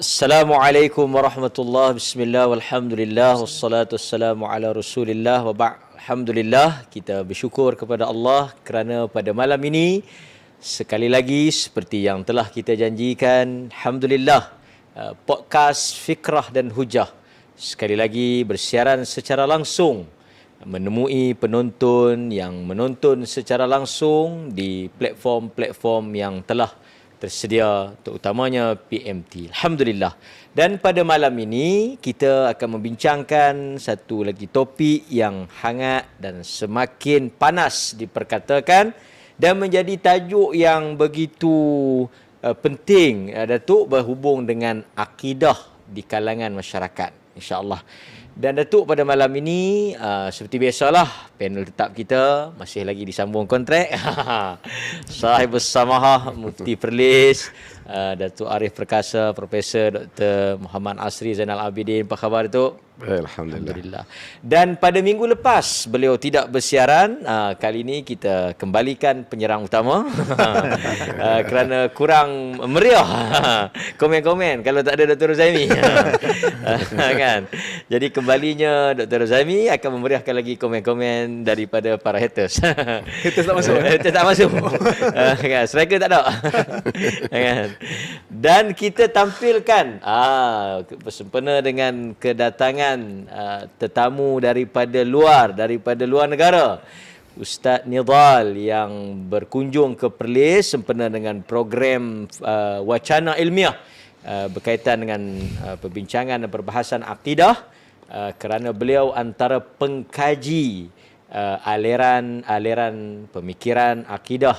Assalamualaikum warahmatullahi Bismillah walhamdulillah wassalatu wassalamu ala rasulillah wa ba'd. Alhamdulillah, kita bersyukur kepada Allah kerana pada malam ini sekali lagi seperti yang telah kita janjikan, alhamdulillah, podcast Fikrah dan Hujah sekali lagi bersiaran secara langsung, menemui penonton yang menonton secara langsung di platform-platform yang telah tersedia, terutamanya PMT. Alhamdulillah. Dan pada malam ini kita akan membincangkan satu lagi topik yang hangat dan semakin panas diperkatakan dan menjadi tajuk yang begitu penting, Datuk, berhubung dengan akidah di kalangan masyarakat, insya-Allah. Dan Datuk, pada malam ini seperti biasalah, panel tetap kita masih lagi disambung kontrak. Sahib Samahah Mufti Perlis, Datuk Arif Perkasa, Profesor Dr. Muhammad Asri Zainal Abidin. Apa khabar, Datuk? Alhamdulillah. Dan pada minggu lepas beliau tidak bersiaran. Kali ini kita kembalikan penyerang utama kerana kurang meriah komen-komen kalau tak ada Dr. Zaimi. Kan? Jadi kembalinya Dr. Zaimi akan memeriahkan lagi komen-komen daripada para haters. Haters tak masuk. Haters tak masuk. Kan? Striker tak ada. Kan? Dan kita tampilkan bersempena dengan kedatangan tetamu daripada luar negara, Ustaz Nidal yang berkunjung ke Perlis sempena dengan program wacana ilmiah berkaitan dengan perbincangan dan perbahasan akidah, kerana beliau antara pengkaji aliran pemikiran akidah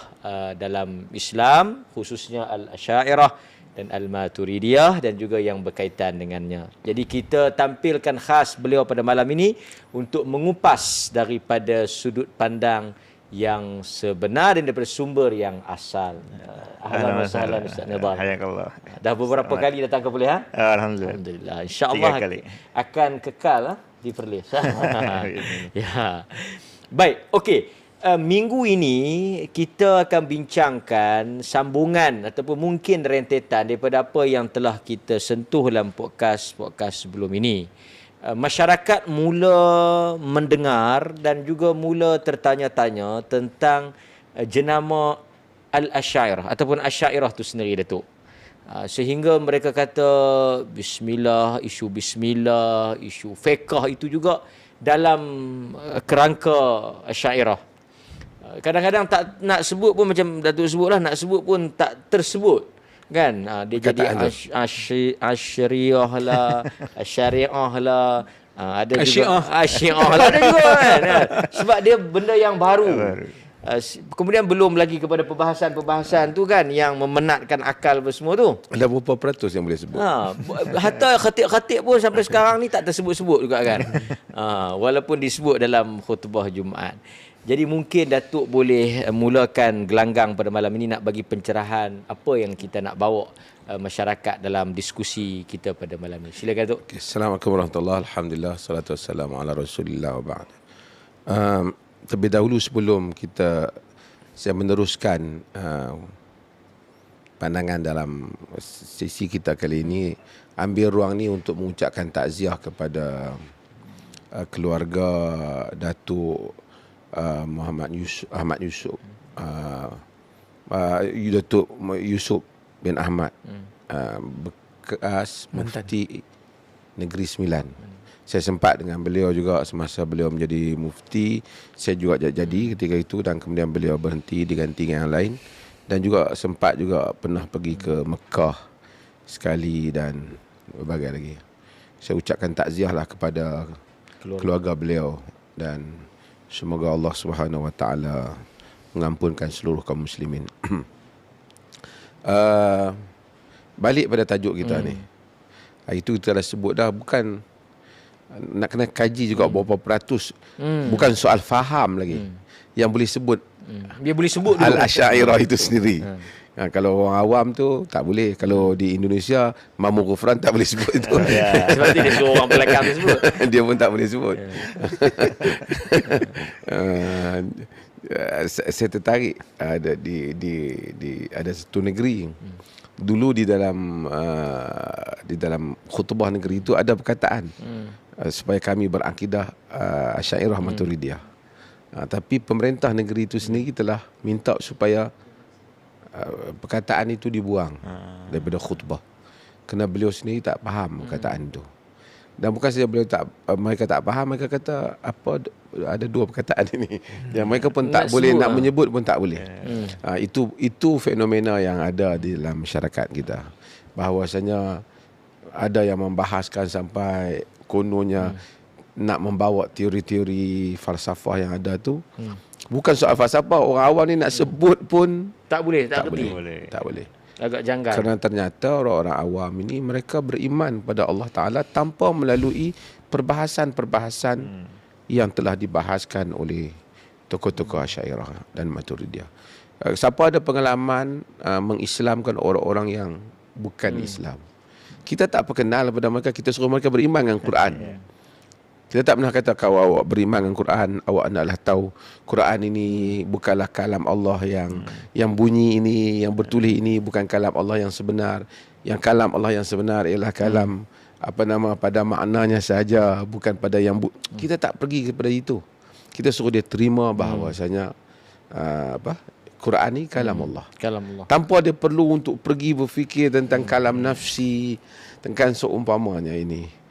dalam Islam, khususnya Al-Asy'ariyah dan Al-Maturidiyah dan juga yang berkaitan dengannya. Jadi kita tampilkan khas beliau pada malam ini untuk mengupas daripada sudut pandang yang sebenar dan daripada sumber yang asal. Ahlan wa sahlan Ustaz Nidal. Hayakallah. Dah beberapa kali datang ke Perlis, ha? Alhamdulillah. Alhamdulillah. InsyaAllah akan kekal di Perlis. Ya. Baik, okey. Minggu ini kita akan bincangkan sambungan ataupun mungkin rentetan daripada apa yang telah kita sentuh dalam podcast sebelum ini. Masyarakat mula mendengar dan juga mula tertanya-tanya tentang jenama Al-Asy'ariyah ataupun Asy'ariyah itu sendiri, Datuk. Sehingga mereka kata bismillah, isu fiqh itu juga dalam kerangka Asy'ariyah. Kadang-kadang tak nak sebut pun, macam Datuk sebutlah, nak sebut pun tak tersebut, kan? Dia jadi Asy'ariyah lah, Asy'ariyah lah, ada juga Asy'ariyah lah, ada juga kan? Sebab dia benda yang baru. Kemudian belum lagi kepada perbahasan tu kan, yang memenatkan akal semua tu. Ada berapa peratus yang boleh sebut? Hatta khatib-khatib pun sampai sekarang ni tak tersebut-sebut juga kan. Walaupun disebut dalam khutbah Jumaat. Jadi mungkin Datuk boleh mulakan gelanggang pada malam ini, nak bagi pencerahan apa yang kita nak bawa masyarakat dalam diskusi kita pada malam ini. Silakan, Datuk. Assalamualaikum warahmatullahi wabarakatuh. Alhamdulillah, salatu wassalamu ala rasulillah wa ba'd. Terlebih dahulu sebelum saya meneruskan pandangan dalam sesi kita kali ini, ambil ruang ni untuk mengucapkan takziah kepada keluarga Datuk Ahmad Yusuf Datuk Yusuf bin Ahmad, bekas Mufti Negeri Sembilan. Saya sempat dengan beliau juga semasa beliau menjadi mufti. Saya juga jadi ketika itu, dan kemudian beliau berhenti diganti dengan yang lain, dan juga sempat juga pernah pergi ke Mekah sekali dan berbagai lagi. Saya ucapkan takziah lah kepada keluarga beliau, dan semoga Allah Subhanahu Wa Taala mengampunkan seluruh kaum muslimin. Balik pada tajuk kita ni. Itu kita dah sebut dah, bukan nak kena kaji juga berapa peratus. Bukan soal faham lagi. Yang boleh sebut dia boleh sebut Al-Asy'ariyah itu sendiri. Kalau orang awam tu tak boleh. Kalau di Indonesia Mamu Ghufran tak boleh sebut itu. Sebab tu dia suruh orang belakang dia sebut. Dia pun tak boleh sebut. Saya tertarik ada di ada satu negeri. Dulu di dalam di dalam khutbah negeri itu ada perkataan supaya kami berakidah Asy'ariyah Maturidiyah. Tapi pemerintah negeri itu sendiri telah minta supaya perkataan itu dibuang daripada khutbah. Kerana beliau sendiri tak faham perkataan itu. Dan bukan saja beliau mereka tak faham, mereka kata ada dua perkataan ini yang mereka pun tak boleh nak menyebut pun tak boleh. Itu fenomena yang ada di dalam masyarakat kita. Bahawasanya ada yang membahaskan sampai kononnya nak membawa teori-teori falsafah yang ada tu. Bukan soal falsafah, orang awam ni nak sebut pun tak boleh, tak boleh. Agak janggal. Kerana ternyata orang-orang awam ini mereka beriman pada Allah Ta'ala tanpa melalui perbahasan-perbahasan yang telah dibahaskan oleh tokoh-tokoh Asy'ariyah dan Maturidiyah. Siapa ada pengalaman mengislamkan orang-orang yang bukan Islam, kita tak perkenal pada mereka, kita suruh mereka beriman dengan Quran. Kita tak pernah kata kalau awak beriman dengan Quran, awak naklah tahu Quran ini bukanlah kalam Allah yang bunyi ini, yang bertulis ini bukan kalam Allah yang sebenar. Yang kalam Allah yang sebenar ialah kalam pada maknanya sahaja, bukan pada yang kita tak pergi kepada itu. Kita suruh dia terima bahawasanya Quran ni kalam Allah. Kalam Allah. Tanpa dia perlu untuk pergi berfikir tentang kalam nafsi, tentang seumpamanya ini.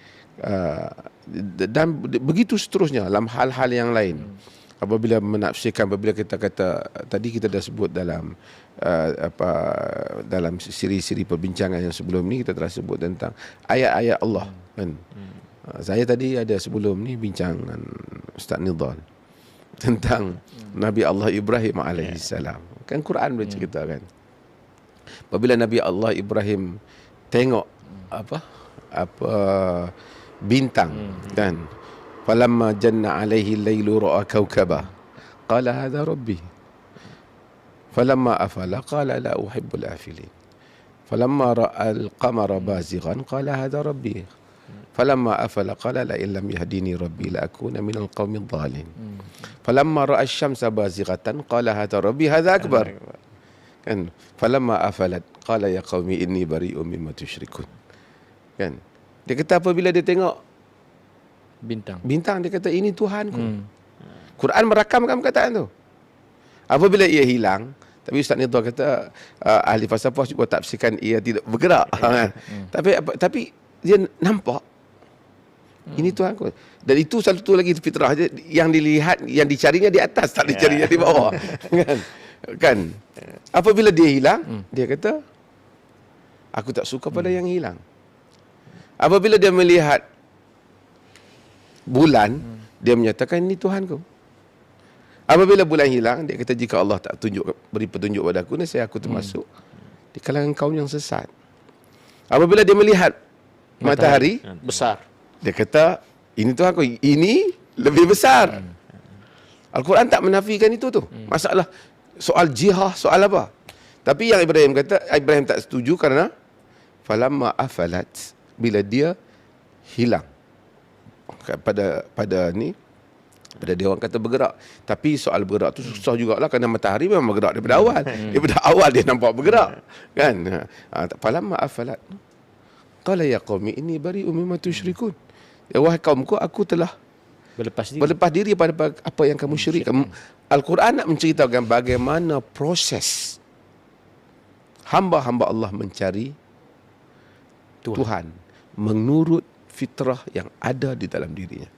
Dan begitu seterusnya dalam hal-hal yang lain. Apabila menafsirkan, apabila kita kata tadi kita dah sebut dalam dalam siri-siri perbincangan yang sebelum ni kita telah sebut tentang ayat-ayat Allah kan. Saya tadi ada sebelum ni bincang dengan Ustaz Nidhal tentang Nabi Allah Ibrahim alaihissalam. Kan Quran bercerita kan. Apabila Nabi Allah Ibrahim tengok bintang kan, falamma janna alaihi al-lailu ra'a kawkaba qala hadha rabbi falamma afala qala la uhibbul afilin falamma ra'a al-qamara bazighan qala hadha rabbi falamma afala qala la illam yahdini rabbi la akuna minal qaumid dhalin falamma ra'a asy-syamsa bazighatan qala hadha rabbi hadha akbar kan falamma afalat qala ya qaumi inni bari'un mimma tusyrikun kan. Dia kata apabila dia tengok bintang dia kata ini Tuhanku. Quran merakamkan perkataan tu. Apabila ia hilang, tapi Ustaz Nidhal kata ahli falsafah cuba tafsirkan ia tidak bergerak. Tapi dia nampak ini Tuhanku. Dan itu satu lagi fitrah yang dilihat, yang dicarinya di atas, tak dicarinya di bawah. kan? Apabila dia hilang, dia kata aku tak suka pada yang hilang. Apabila dia melihat bulan, dia menyatakan ini Tuhanku. Apabila bulan hilang, dia kata jika Allah tak beri petunjuk pada aku, nescaya aku termasuk di kalangan kaum yang sesat. Apabila dia melihat matahari besar, dia kata ini Tuhanku, ini lebih besar. Al-Quran tak menafikan itu tu. Masalah soal jihah, soal apa. Tapi yang Ibrahim kata, Ibrahim tak setuju kerana falamma afalat, bila dia hilang pada dia orang kata bergerak. Tapi soal bergerak tu susah jugalah kerana matahari memang bergerak daripada awal. Daripada awal dia nampak bergerak kan. Falamma afalat qala ya qaumi inni bari'un mimma tusyrikun. Ya wahai kaumku, aku telah berlepas diri pada apa yang kamu syirik. Al-Quran nak menceritakan bagaimana proses hamba-hamba Allah mencari Tuhan menurut fitrah yang ada di dalam dirinya.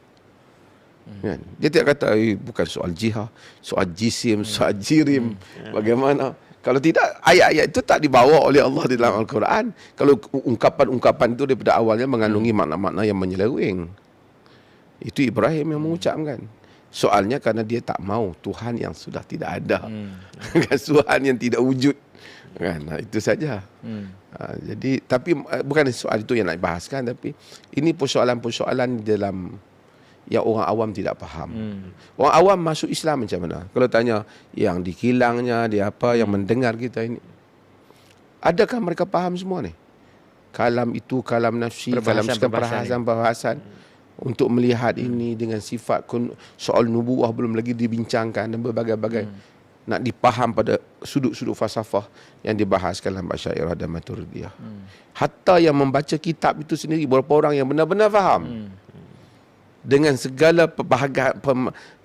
Kan? Dia tidak kata bukan soal jihad, soal jisim, soal jirim. Bagaimana? Kalau tidak, ayat-ayat itu tak dibawa oleh Allah di dalam Al-Quran. Kalau ungkapan-ungkapan itu daripada awalnya mengandungi makna-makna yang menyeleweng. Itu Ibrahim yang mengucapkan. Soalnya kerana dia tak mau Tuhan yang sudah tidak ada. Tuhan yang tidak wujud. Kan? Itu saja. Jadi tapi bukan soal itu yang nak dibahaskan, tapi ini persoalan-persoalan dalam yang orang awam tidak faham. Orang awam masuk Islam macam mana? Kalau tanya yang di kilangnya, dia apa, yang mendengar kita ini, adakah mereka faham semua ni? Kalam itu, kalam nafsi, kalam perbahasan untuk melihat ini dengan sifat soal nubuah belum lagi dibincangkan dan berbagai-bagai. nak dipaham pada sudut-sudut falsafah yang dibahas dalam Asy'ariyah dan Maturidiyah. Hatta yang membaca kitab itu sendiri, beberapa orang yang benar-benar faham dengan segala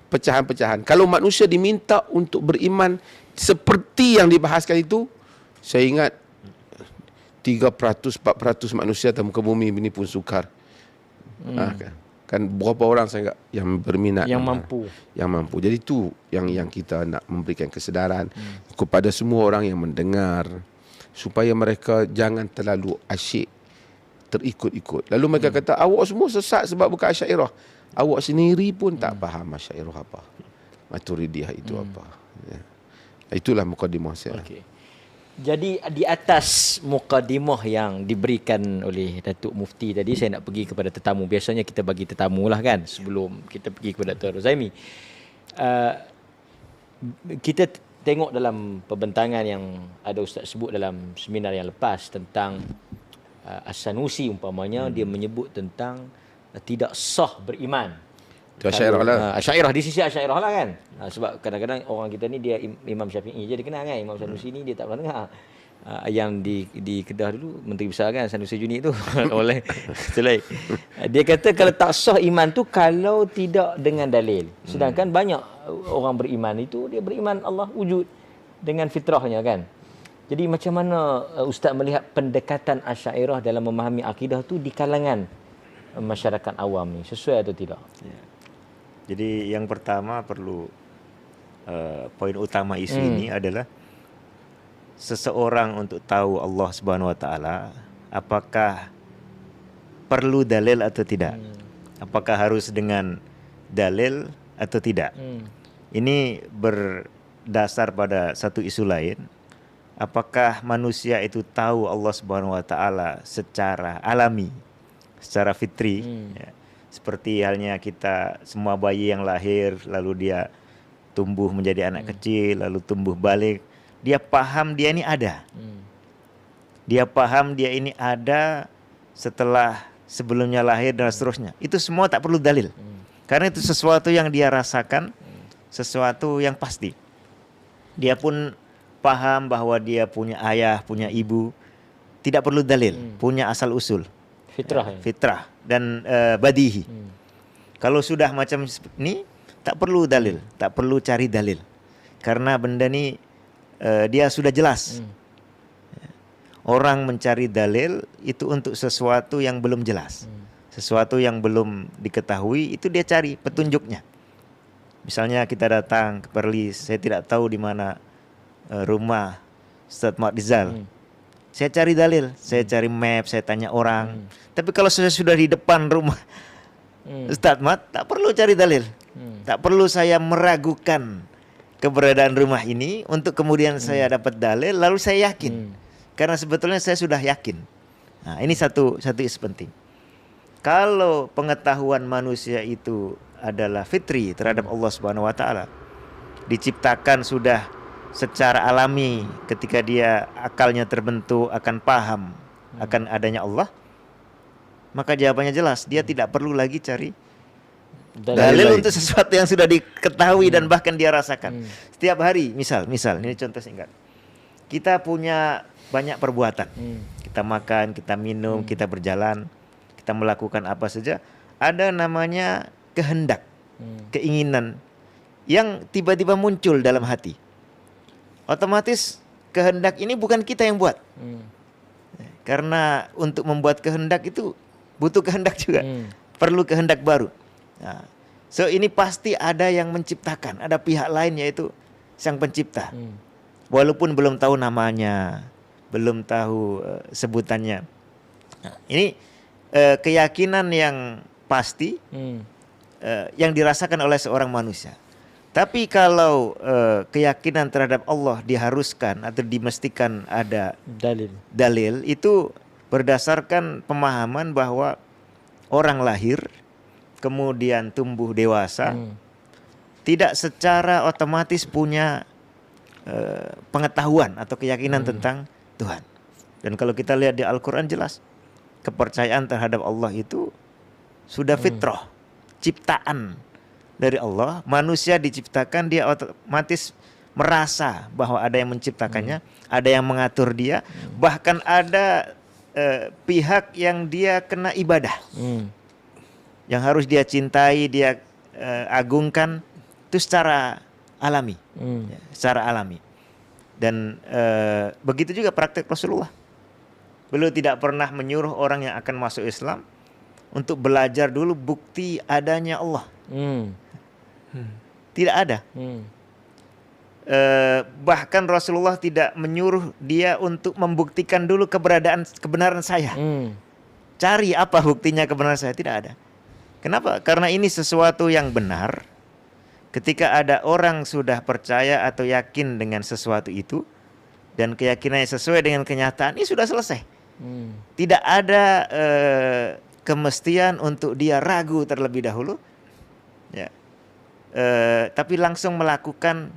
pecahan-pecahan. Kalau manusia diminta untuk beriman seperti yang dibahaskan itu, saya ingat 3%, 4% manusia atas muka bumi ini pun sukar. Kan berapa orang saya ingat yang berminat, yang mampu. Jadi itu yang kita nak memberikan kesedaran kepada semua orang yang mendengar, supaya mereka jangan terlalu asyik terikut-ikut. Lalu mereka kata awak semua sesat sebab bukan Asy'ariyah. Awak sendiri pun tak faham Asy'ariyah apa, Maturidiyah itu apa. Ya. Itulah mukadimah saya. Okey. Jadi di atas mukadimah yang diberikan oleh Datuk Mufti tadi, saya nak pergi kepada tetamu. Biasanya kita bagi tetamu lah kan sebelum kita pergi kepada Dr. Rozaimi. Kita tengok dalam pembentangan yang ada Ustaz sebut dalam seminar yang lepas tentang As-Sanusi umpamanya, dia menyebut tentang tidak sah beriman. Itu Asy'ariyah lah. Asy'ariyah, di sisi Asy'ariyah lah kan. Sebab kadang-kadang orang kita ni dia Imam Syafi'i je dia kenal kan. Imam Sanusi ni dia tak pernah dengar. Yang di Kedah dulu Menteri Besar kan, Sanusi Junid tu oleh Selain. Dia kata kalau tak sah iman tu kalau tidak dengan dalil. Sedangkan banyak orang beriman itu dia beriman Allah wujud dengan fitrahnya kan. Jadi macam mana Ustaz melihat pendekatan Asy'ariyah dalam memahami akidah tu di kalangan masyarakat awam ni, sesuai atau tidak? Ya. Jadi yang pertama perlu poin utama isu ini adalah seseorang untuk tahu Allah Subhanahu Wa Taala apakah perlu dalil atau tidak, apakah harus dengan dalil atau tidak. Ini berdasar pada satu isu lain. Apakah manusia itu tahu Allah Subhanahu Wa Taala secara alami, secara fitri? Ya. Seperti halnya kita semua bayi yang lahir lalu dia tumbuh menjadi anak kecil, lalu tumbuh balik, dia paham dia ini ada. Dia paham dia ini ada setelah sebelumnya lahir dan seterusnya. Itu semua tak perlu dalil. Karena itu sesuatu yang dia rasakan, sesuatu yang pasti. Dia pun paham bahwa dia punya ayah, punya ibu, tidak perlu dalil, punya asal usul. Fitrah. Fitrah dan badihi. Kalau sudah macam ini tak perlu dalil, tak perlu cari dalil. Karena benda ni dia sudah jelas. Orang mencari dalil itu untuk sesuatu yang belum jelas. Sesuatu yang belum diketahui itu dia cari petunjuknya. Misalnya kita datang ke Perlis, saya tidak tahu di mana rumah Ustaz Mat Rizal. Saya cari dalil, saya cari map, saya tanya orang. Tapi kalau saya sudah di depan rumah Ustaz Mat, tak perlu cari dalil. Tak perlu saya meragukan keberadaan rumah ini untuk kemudian saya dapat dalil lalu saya yakin. Karena sebetulnya saya sudah yakin. Nah, ini satu isu penting. Kalau pengetahuan manusia itu adalah fitri terhadap Allah Subhanahu Wa Taala, diciptakan sudah secara alami ketika dia akalnya terbentuk akan paham akan adanya Allah, maka jawabannya jelas, dia tidak perlu lagi cari dalil untuk sesuatu yang sudah diketahui dan bahkan dia rasakan. Setiap hari, misal ini contoh singkat. Kita punya banyak perbuatan. Kita makan, kita minum, kita berjalan, kita melakukan apa saja, ada namanya kehendak, keinginan yang tiba-tiba muncul dalam hati. Otomatis kehendak ini bukan kita yang buat. Karena untuk membuat kehendak itu butuh kehendak juga. Perlu kehendak baru. Nah, so ini pasti ada yang menciptakan, ada pihak lain yaitu Sang Pencipta. Walaupun belum tahu namanya, belum tahu sebutannya. Nah, ini keyakinan yang pasti yang dirasakan oleh seorang manusia. Tapi kalau keyakinan terhadap Allah diharuskan atau dimestikan ada dalil itu berdasarkan pemahaman bahwa orang lahir kemudian tumbuh dewasa tidak secara otomatis punya pengetahuan atau keyakinan tentang Tuhan. Dan kalau kita lihat di Al-Quran jelas kepercayaan terhadap Allah itu sudah fitrah, ciptaan dari Allah. Manusia diciptakan dia otomatis merasa bahwa ada yang menciptakannya, ada yang mengatur dia, bahkan ada pihak yang dia kena ibadah, yang harus dia cintai, dia agungkan, itu secara alami, ya, secara alami. Dan begitu juga praktek Rasulullah. Beliau tidak pernah menyuruh orang yang akan masuk Islam untuk belajar dulu bukti adanya Allah. Tidak ada. Bahkan Rasulullah tidak menyuruh dia untuk membuktikan dulu kebenaran saya. Cari apa buktinya kebenaran saya, tidak ada. Kenapa? Karena ini sesuatu yang benar. Ketika ada orang sudah percaya atau yakin dengan sesuatu itu dan keyakinannya sesuai dengan kenyataan, ini sudah selesai. Tidak ada kemestian untuk dia ragu terlebih dahulu, ya. Tapi langsung melakukan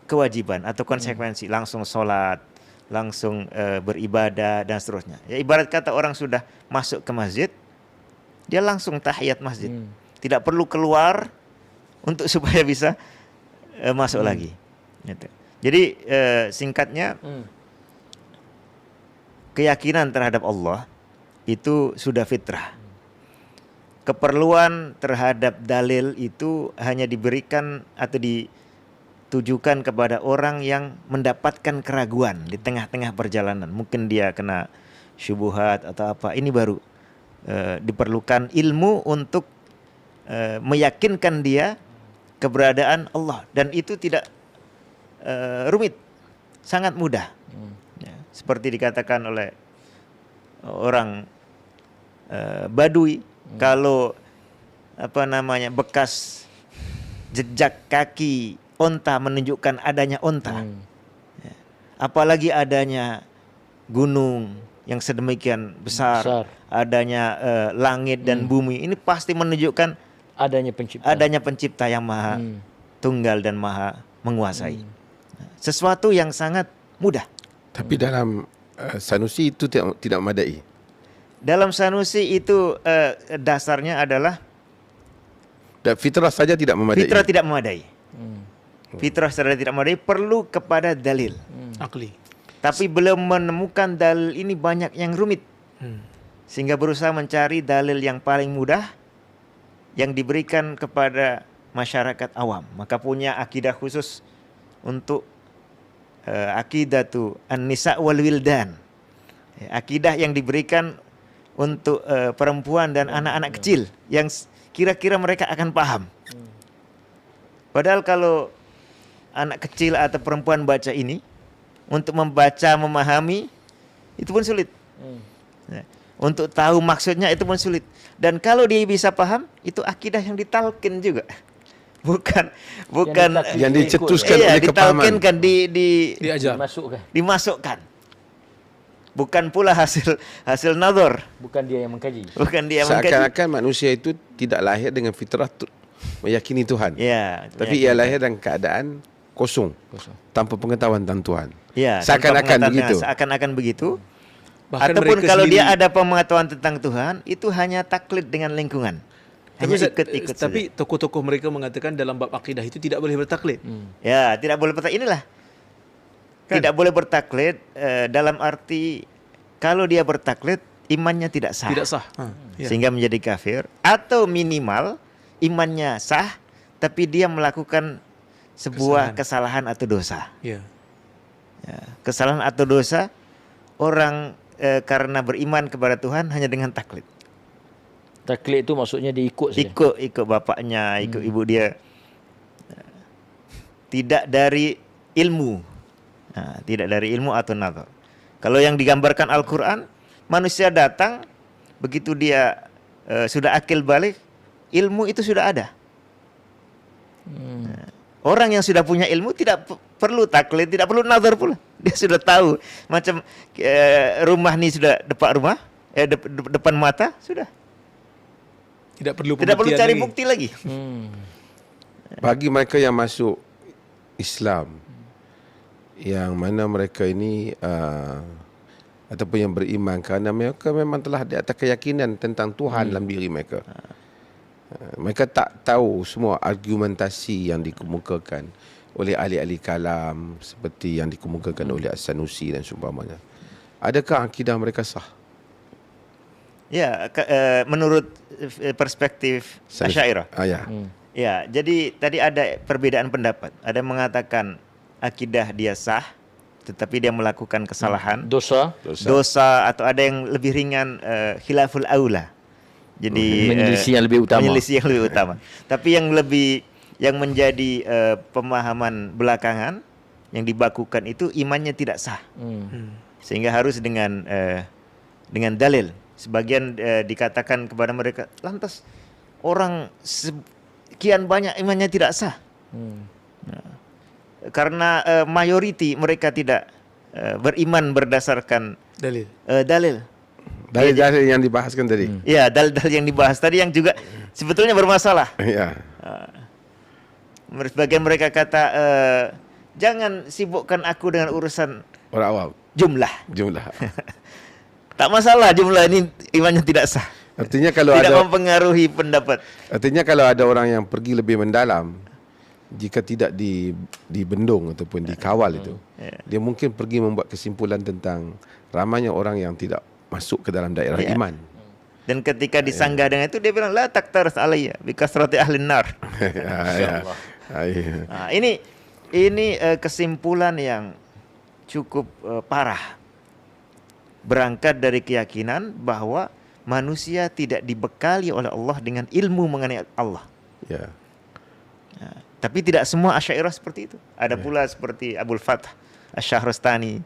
kewajiban atau konsekuensi, langsung sholat, langsung beribadah dan seterusnya. Ya, ibarat kata orang sudah masuk ke masjid, dia langsung tahiyat masjid, tidak perlu keluar untuk supaya bisa masuk lagi. Gitu. Jadi singkatnya, keyakinan terhadap Allah itu sudah fitrah. Keperluan terhadap dalil itu hanya diberikan atau ditujukan kepada orang yang mendapatkan keraguan di tengah-tengah perjalanan. Mungkin dia kena syubhat atau apa. Ini baru diperlukan ilmu untuk meyakinkan dia keberadaan Allah. Dan itu tidak rumit, sangat mudah. Ya, seperti dikatakan oleh orang Badui, kalau bekas jejak kaki onta menunjukkan adanya onta, ya, apalagi adanya gunung yang sedemikian besar. Adanya langit dan bumi, ini pasti menunjukkan adanya pencipta yang maha tunggal dan maha menguasai. Sesuatu yang sangat mudah. Tapi dalam Sanusi itu tidak memadai. Dalam Sanusi itu dasarnya adalah Dan fitrah saja tidak memadai. fitrah tidak memadai. Fitrah saja tidak memadai, perlu kepada dalil. Akli. Tapi belum menemukan dalil ini banyak yang rumit. Sehingga berusaha mencari dalil yang paling mudah yang diberikan kepada masyarakat awam. Maka punya akidah khusus untuk akidatu an-nisa wal wildan. Akidah yang diberikan untuk perempuan dan anak-anak kecil yang kira-kira mereka akan paham. Padahal kalau anak kecil atau perempuan baca ini, untuk membaca, memahami, itu pun sulit. Ya. Untuk tahu maksudnya itu pun sulit. Dan kalau dia bisa paham, itu akidah yang ditalkin juga. Bukan yang dicetuskan oleh kepahaman. ditalkinkan, Diajar. dimasukkan. Bukan pula hasil nazar. Bukan dia yang mengkaji. Bukan dia mengkaji. Seakan-akan manusia itu tidak lahir dengan fitrah meyakini Tuhan. Ya, Tapi ia lahir dalam keadaan kosong. Tanpa pengetahuan tentang Tuhan. Ya, Seakan-akan begitu. Seakan-akan begitu. Bahkan Ataupun mereka kalau sendiri, dia ada pengetahuan tentang Tuhan, itu hanya taklid dengan lingkungan. Hanya ikut-ikut saja. tapi tokoh-tokoh mereka mengatakan dalam bab akidah itu tidak boleh bertaklid. Ya, tidak boleh bertaklid. Inilah. Tidak boleh bertaklid dalam arti kalau dia bertaklid, imannya tidak sah. Tidak sah. Ya. Sehingga menjadi kafir. Atau minimal imannya sah, tapi dia melakukan sebuah kesalahan atau dosa. Ya. Ya, kesalahan atau dosa orang karena beriman kepada Tuhan hanya dengan taklid. Taklid itu maksudnya diikut saja. Ikut bapaknya, ikut ibu dia. Tidak dari ilmu. Nah, tidak dari ilmu atau nazar. Kalau yang digambarkan Al-Quran, manusia datang, begitu dia sudah akil balik, ilmu itu sudah ada. Nah, orang yang sudah punya ilmu tidak perlu taklid, tidak perlu nazar pula. Dia sudah tahu. Macam rumah ni sudah depan mata, sudah. Tidak perlu cari bukti lagi. Bagi mereka yang masuk Islam, yang mana mereka ini ataupun yang beriman, kerana mereka memang telah di atas keyakinan tentang Tuhan dalam diri mereka. Mereka tak tahu semua argumentasi yang dikemukakan oleh ahli-ahli kalam seperti yang dikemukakan oleh As-Sanusi dan seumpamanya. Adakah akidah mereka sah? Ya, menurut perspektif Asy'ariyah. Ya. Ya, jadi tadi ada perbedaan pendapat. Ada yang mengatakan akidah dia sah, tetapi dia melakukan kesalahan, Dosa. dosa, atau ada yang lebih ringan, khilaful aula. Jadi Menyelisih yang lebih utama. menyelisih yang lebih utama. Tapi yang menjadi pemahaman belakangan yang dibakukan itu imannya tidak sah. Sehingga harus dengan dalil. Sebagian dikatakan kepada mereka, lantas orang sekian banyak imannya tidak sah. Karena mayoriti mereka tidak beriman berdasarkan Dalil. dalil. Dalil-dalil yang dibahaskan tadi. Ya, dalil-dalil yang dibahas tadi yang juga sebetulnya bermasalah. Ya. Sebagian mereka kata, jangan sibukkan aku dengan urusan Orang awam jumlah. jumlah. Tak masalah jumlah ini imannya tidak sah. Artinya kalau Tidak ada mempengaruhi pendapat. Artinya kalau ada orang yang pergi lebih mendalam, jika tidak dibendung ataupun dikawal itu, dia mungkin pergi membuat kesimpulan tentang ramainya orang yang tidak masuk ke dalam daerah iman. Dan ketika disanggah dengan itu dia bilang la taktarus alayya bi kasrati ahli nar. Nah, ini kesimpulan yang cukup parah. Berangkat dari keyakinan bahwa manusia tidak dibekali oleh Allah dengan ilmu mengenai Allah. Ya. Tapi tidak semua Asy'ariyah seperti itu. Ada pula seperti Abul Fath Asy-Syahrastani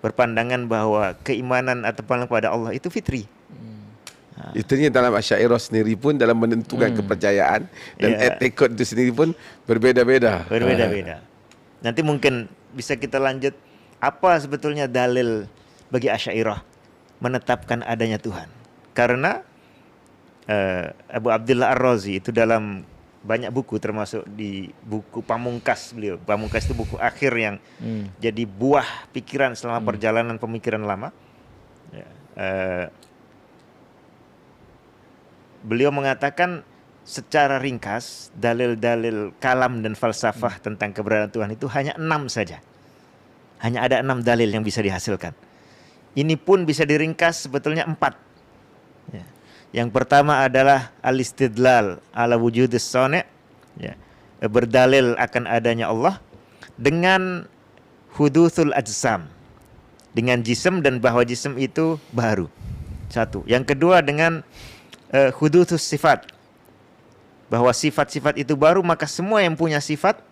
berpandangan bahwa keimanan atau pengenalan kepada Allah itu fitri. Itunya dalam Asy'ariyah sendiri pun dalam menentukan kepercayaan dan etikot itu sendiri pun berbeza-beza. Berbeda-beda. Nanti mungkin bisa kita lanjut apa sebetulnya dalil bagi Asy'ariyah menetapkan adanya Tuhan. Karena Abu Abdullah Ar-Razi itu dalam banyak buku termasuk di buku Pamungkas beliau. Pamungkas itu buku akhir yang jadi buah pikiran selama perjalanan pemikiran lama. Beliau mengatakan secara ringkas dalil-dalil kalam dan falsafah tentang keberadaan Tuhan itu hanya 6 saja. Hanya ada 6 dalil yang bisa dihasilkan. Ini pun bisa diringkas sebetulnya 4. Yang pertama adalah al-istidlal ala wujudis sani', berdalil akan adanya Allah dengan hudutsul ajsam, dengan jism dan bahwa jism itu baru. Satu. Yang kedua dengan hudutsus sifat, bahwa sifat-sifat itu baru, maka semua yang punya sifat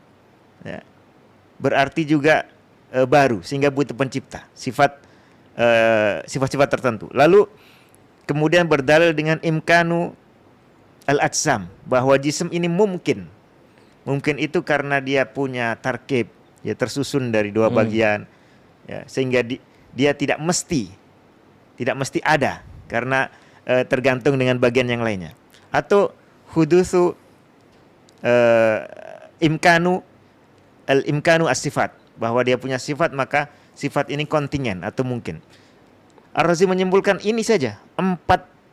berarti juga baru, sehingga butuh pencipta. Sifat-sifat tertentu. Lalu kemudian berdalil dengan imkanu al-ajsam, bahwa jism ini mungkin. Mungkin itu karena dia punya tarkib, tersusun dari 2 bagian, sehingga dia tidak mesti ada karena tergantung dengan bagian yang lainnya. Atau hudutsu imkanu as-sifat, bahwa dia punya sifat maka sifat ini kontingen atau mungkin. Ar-Razi menyimpulkan ini saja, 4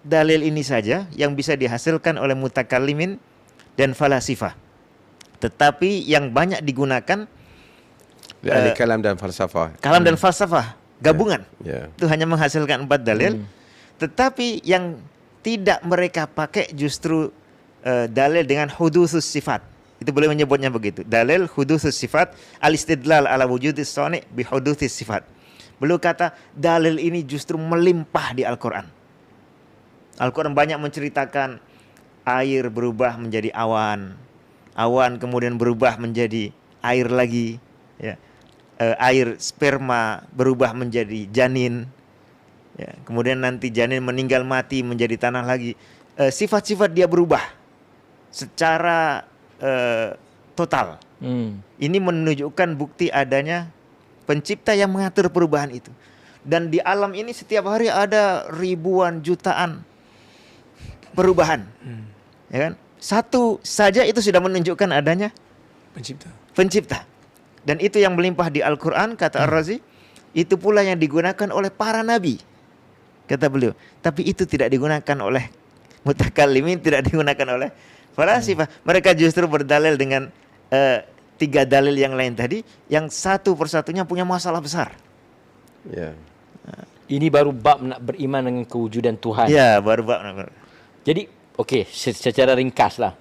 dalil ini saja yang bisa dihasilkan oleh mutakallimin dan falasifah. Tetapi yang banyak digunakan Ahli kalam dan falsafah. Kalam dan falsafah gabungan. Yeah. Itu hanya menghasilkan 4 dalil. Tetapi yang tidak mereka pakai justru dalil dengan hudutsus sifat. Itu boleh menyebutnya begitu. Dalil hudutsus sifat, al-istidlal ala wujudis sani' bi hudutsis sifat. Beliau kata dalil ini justru melimpah di Al-Quran. Al-Quran banyak menceritakan air berubah menjadi awan, awan kemudian berubah menjadi air lagi, air sperma berubah menjadi janin, kemudian nanti janin meninggal mati menjadi tanah lagi. Sifat-sifat dia berubah secara total. Ini menunjukkan bukti adanya pencipta yang mengatur perubahan itu. Dan di alam ini setiap hari ada ribuan jutaan perubahan. Ya kan? Satu saja itu sudah menunjukkan adanya pencipta. Dan itu yang melimpah di Al-Quran, kata Ar-Razi. Itu pula yang digunakan oleh para nabi, kata beliau. Tapi itu tidak digunakan oleh mutakallimin, tidak digunakan oleh falasifah. Mereka justru berdalil dengan tiga dalil yang lain tadi, yang satu persatunya punya masalah besar. Ya. Ini baru bab nak beriman dengan kewujudan Tuhan. Ya, baru. Jadi, okey, secara ringkas lah.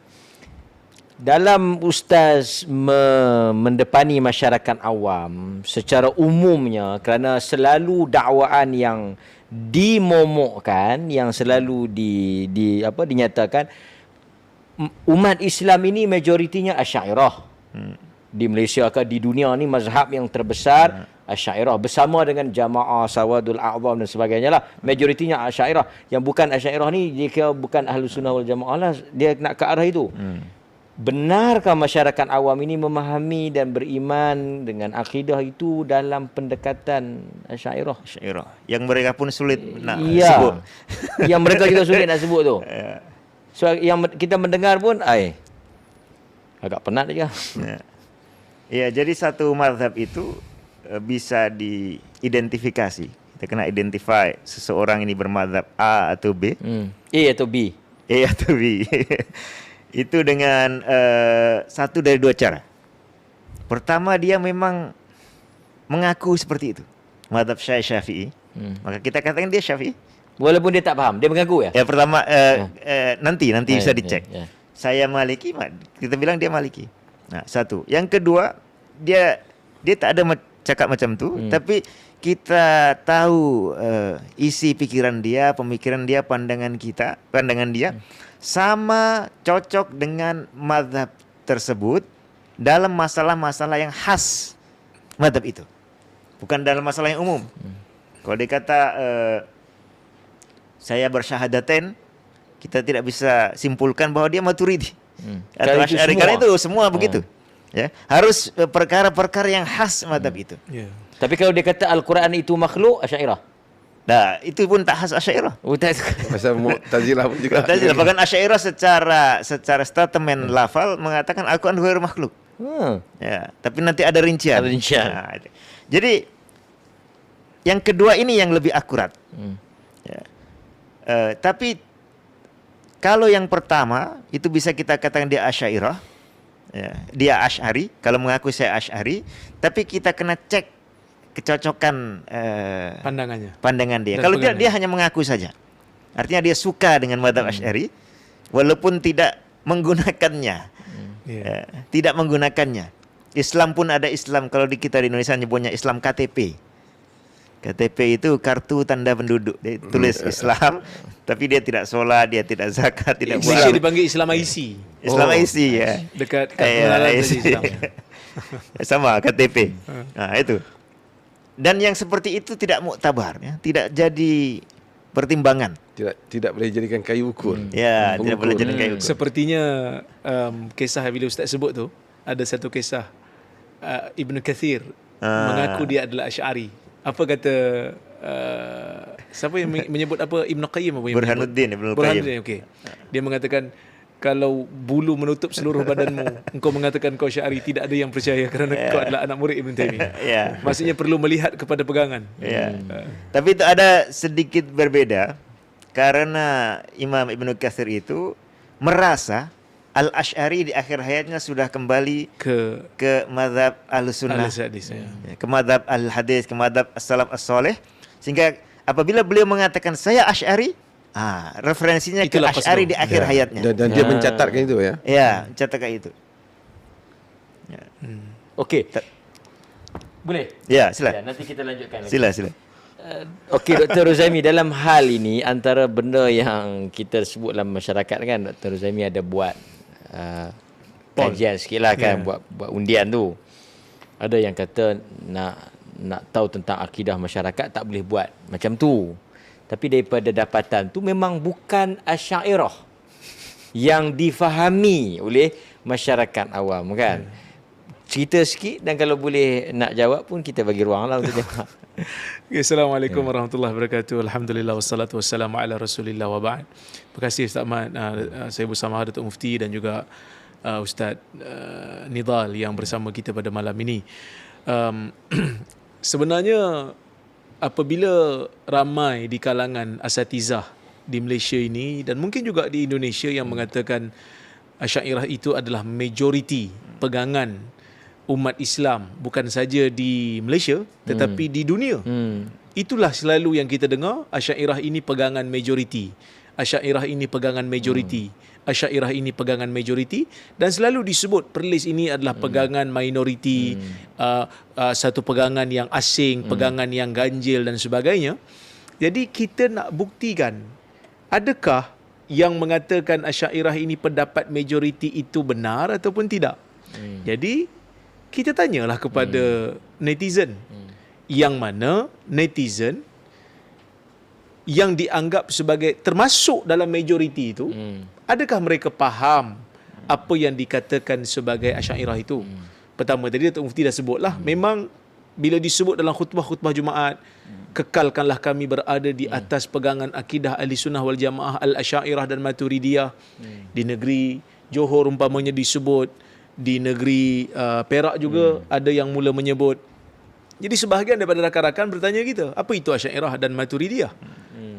Dalam Ustaz mendepani masyarakat awam, secara umumnya kerana selalu dakwaan yang dimomokkan, yang selalu dinyatakan, umat Islam ini majoritinya Asy'ariyah. Di Malaysia ke di dunia ni mazhab yang terbesar Asy'ariyah bersama dengan Jamaah Sawadul A'zam dan sebagainya lah. Majoritinya Asy'ariyah. Yang bukan Asy'ariyah ni dia kira bukan Ahlus Sunnah wal Jamaah lah, dia nak ke arah itu. Benarkah masyarakat awam ini memahami dan beriman dengan akidah itu dalam pendekatan Asy'ariyah? Asy'ariyah. Yang mereka pun sulit nak Ya. sebut. Yang mereka juga sulit nak sebut tu. So yang kita mendengar pun agak penat juga. Ya, jadi satu mazhab itu bisa diidentifikasi. Kita kena identify seseorang ini bermazhab A atau B. A atau B. A atau B. Itu dengan satu dari dua cara. Pertama, dia memang mengaku seperti itu. Mazhab Syafi'i. Maka kita katakan dia Syafi'i. Walaupun dia tak faham, dia mengaku ya? Ya, pertama nanti bisa dicek. Ya. Saya Maliki, kita bilang dia Maliki. Nah, satu. Yang kedua, dia tak ada cakap macam tu, tapi kita tahu isi pikiran dia, pemikiran dia, pandangan dia sama cocok dengan mazhab tersebut dalam masalah-masalah yang khas mazhab itu. Bukan dalam masalah yang umum. Kalau dia kata saya bersyahadatain, kita tidak bisa simpulkan bahwa dia Maturidi atau Asy'ari, karena itu semua begitu. Ya, harus perkara-perkara yang khas mazhab itu. Ya. Tapi kalau dia kata Al-Quran itu makhluk, Asy'ariyah. Nah, itu pun tak khas Asy'ariyah. Pasal Mu'tazilah pun juga. Mu'tazilah, bahkan Asy'ariyah secara statement lafal mengatakan Al-Quran ghairu makhluk. Ya, tapi nanti ada rincian. Nah, jadi yang kedua ini yang lebih akurat. Ya. Tapi kalau yang pertama itu bisa kita katakan dia Asy'ariyah. Ya, dia Asy'ari, kalau mengaku saya Asy'ari, tapi kita kena cek kecocokan pandangan dia. Kalau dia hanya mengaku saja, artinya dia suka dengan mazhab Asy'ari walaupun tidak menggunakannya. Tidak menggunakannya. Islam pun ada Islam, kalau di kita di Indonesia nyebutnya Islam KTP. KTP itu kartu tanda penduduk. Dia tulis Islam, tapi dia tidak solat, dia tidak zakat, tidak Malaysia puasa. dipanggil Islam IC. Islam IC ya. Dekat pengenalan IC. Islam. Sama KTP. Nah, itu. Dan yang seperti itu tidak muktabar, ya, tidak jadi pertimbangan. Tidak boleh jadikan kayu ukur. Ya, tidak boleh jadi kayu ukur. Sepertinya kisah bila Ustaz sebut tu, ada satu kisah Ibn Kathir mengaku dia adalah Asy'ari. Apa kata siapa yang menyebut apa, Ibn Qayyim apa yang Burhanuddin, Ibn Qayyim. okey. Dia mengatakan kalau bulu menutup seluruh badanmu, engkau mengatakan kau Asy'ari, tidak ada yang percaya kerana kau adalah anak murid Ibn Taimiyah. Maksudnya perlu melihat kepada pegangan. Tapi itu ada sedikit berbeda karena Imam Ibn Katsir itu merasa Al-Asy'ari di akhir hayatnya sudah kembali ke mazhab Ahlussunnah, ke mazhab Al-Hadis, ke mazhab As-Salaf As-Salih, sehingga apabila beliau mengatakan saya Asy'ari, referensinya itulah ke Asy'ari di akhir hayatnya. Dan dia mencatatkan itu ya. Ya, mencatatkan itu. Okey. Boleh? Ya, sila. Ya, nanti kita lanjutkan lagi. Sila. Okey, Dr. Ruzaimi, dalam hal ini antara benda yang kita sebut dalam masyarakat kan, Dr. Ruzaimi ada buat kajian sikit lah kan, buat undian tu. Ada yang kata nak tahu tentang akidah masyarakat tak boleh buat macam tu. Tapi daripada dapatan tu memang bukan Asy'ariyah yang difahami oleh masyarakat awam kan. Cerita sikit, dan kalau boleh nak jawab pun kita bagi ruang lah untuk jawab. Okay, Assalamualaikum warahmatullahi wabarakatuh. Alhamdulillah wassalatu wassalamu ala Rasulillah wa ba'd. Terima kasih Ustaz Ahmad. Saya bersama Datuk Mufti dan juga Ustaz Nidal yang bersama kita pada malam ini. Sebenarnya apabila ramai di kalangan asatizah di Malaysia ini dan mungkin juga di Indonesia yang mengatakan Asy'ariyah itu adalah majoriti pegangan umat Islam bukan saja di Malaysia tetapi di dunia. Itulah selalu yang kita dengar, Asy'ariyah ini pegangan majoriti. Asy'ariyah ini pegangan majoriti. Asy'ariyah ini pegangan majoriti, dan selalu disebut Perlis ini adalah pegangan minoriti, satu pegangan yang asing, pegangan yang ganjil dan sebagainya. Jadi kita nak buktikan, adakah yang mengatakan Asy'ariyah ini pendapat majoriti itu benar ataupun tidak. Jadi kita tanyalah kepada netizen, yang mana netizen yang dianggap sebagai termasuk dalam majoriti itu, adakah mereka faham apa yang dikatakan sebagai Asy'ariyah itu? Pertama tadi Datuk Mufti dah sebutlah, memang bila disebut dalam khutbah-khutbah Jumaat, kekalkanlah kami berada di atas pegangan akidah Ahli Sunnah wal Jamaah Al-Asy'ariyah dan Maturidiyah. Di negeri Johor umpamanya disebut, di negeri Perak juga ada yang mula menyebut. Jadi sebahagian daripada rakan-rakan bertanya kita, apa itu Asy'ariyah dan Maturidiyah?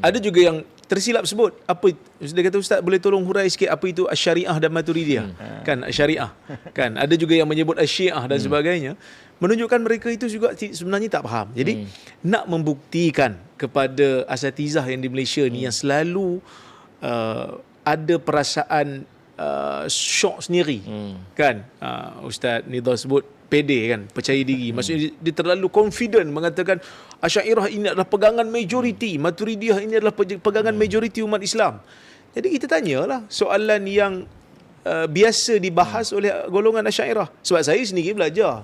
Ada juga yang tersilap sebut, apa dia kata, Ustaz boleh tolong hurai sikit apa itu Asy'ariyah dan Maturidiyah? Kan Asy'ariyah. Kan ada juga yang menyebut Asyiah dan sebagainya, menunjukkan mereka itu juga sebenarnya tak faham. Jadi nak membuktikan kepada asatizah yang di Malaysia ni yang selalu ada perasaan syok sendiri, kan, Ustaz Nidhal sebut pede, kan, percaya diri. Maksudnya dia terlalu confident mengatakan Asy'ariyah ini adalah pegangan majoriti, Maturidiyah ini adalah pegangan majoriti umat Islam. Jadi kita tanyalah soalan yang biasa dibahas oleh golongan Asy'ariyah. Sebab saya sendiri belajar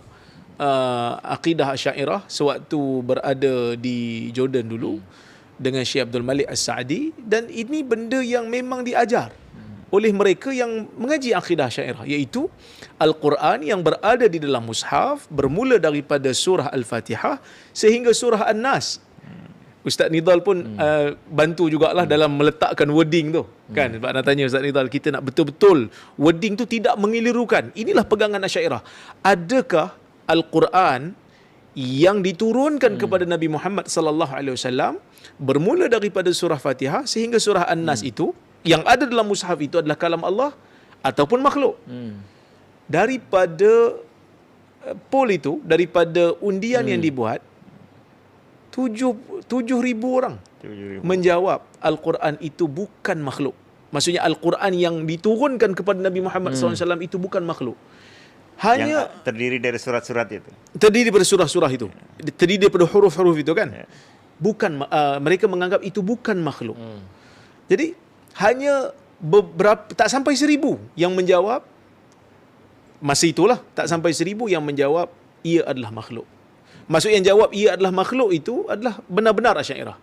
akidah Asy'ariyah sewaktu berada di Jordan dulu dengan Syekh Abdul Malik As-Sa'di, dan ini benda yang memang diajar oleh mereka yang mengaji akidah Asy'ariyah, iaitu Al-Quran yang berada di dalam mushaf bermula daripada surah Al-Fatihah sehingga surah An-Nas. Ustaz Nidhal pun bantu jugalah dalam meletakkan wording tu, kan. Sebab nak tanya Ustaz Nidhal, kita nak betul-betul wording tu tidak mengelirukan. Inilah pegangan Asy'ariyah. Adakah Al-Quran yang diturunkan kepada Nabi Muhammad sallallahu alaihi wasallam bermula daripada surah Fatihah sehingga surah An-Nas itu, yang ada dalam mushaf itu adalah kalam Allah ataupun makhluk? Daripada poll itu, daripada undian yang dibuat, 7,000 orang menjawab Al-Quran itu bukan makhluk. Maksudnya Al-Quran yang diturunkan kepada Nabi Muhammad SAW itu bukan makhluk. Hanya yang terdiri dari surat-surat itu. Terdiri daripada surah-surah itu. Terdiri daripada huruf-huruf itu, kan. Bukan, mereka menganggap itu bukan makhluk. Jadi hanya beberapa, tak sampai 1,000 yang menjawab. Masa itulah tak sampai 1,000 yang menjawab ia adalah makhluk. Maksud yang jawab ia adalah makhluk itu adalah benar-benar Asy'ariyah.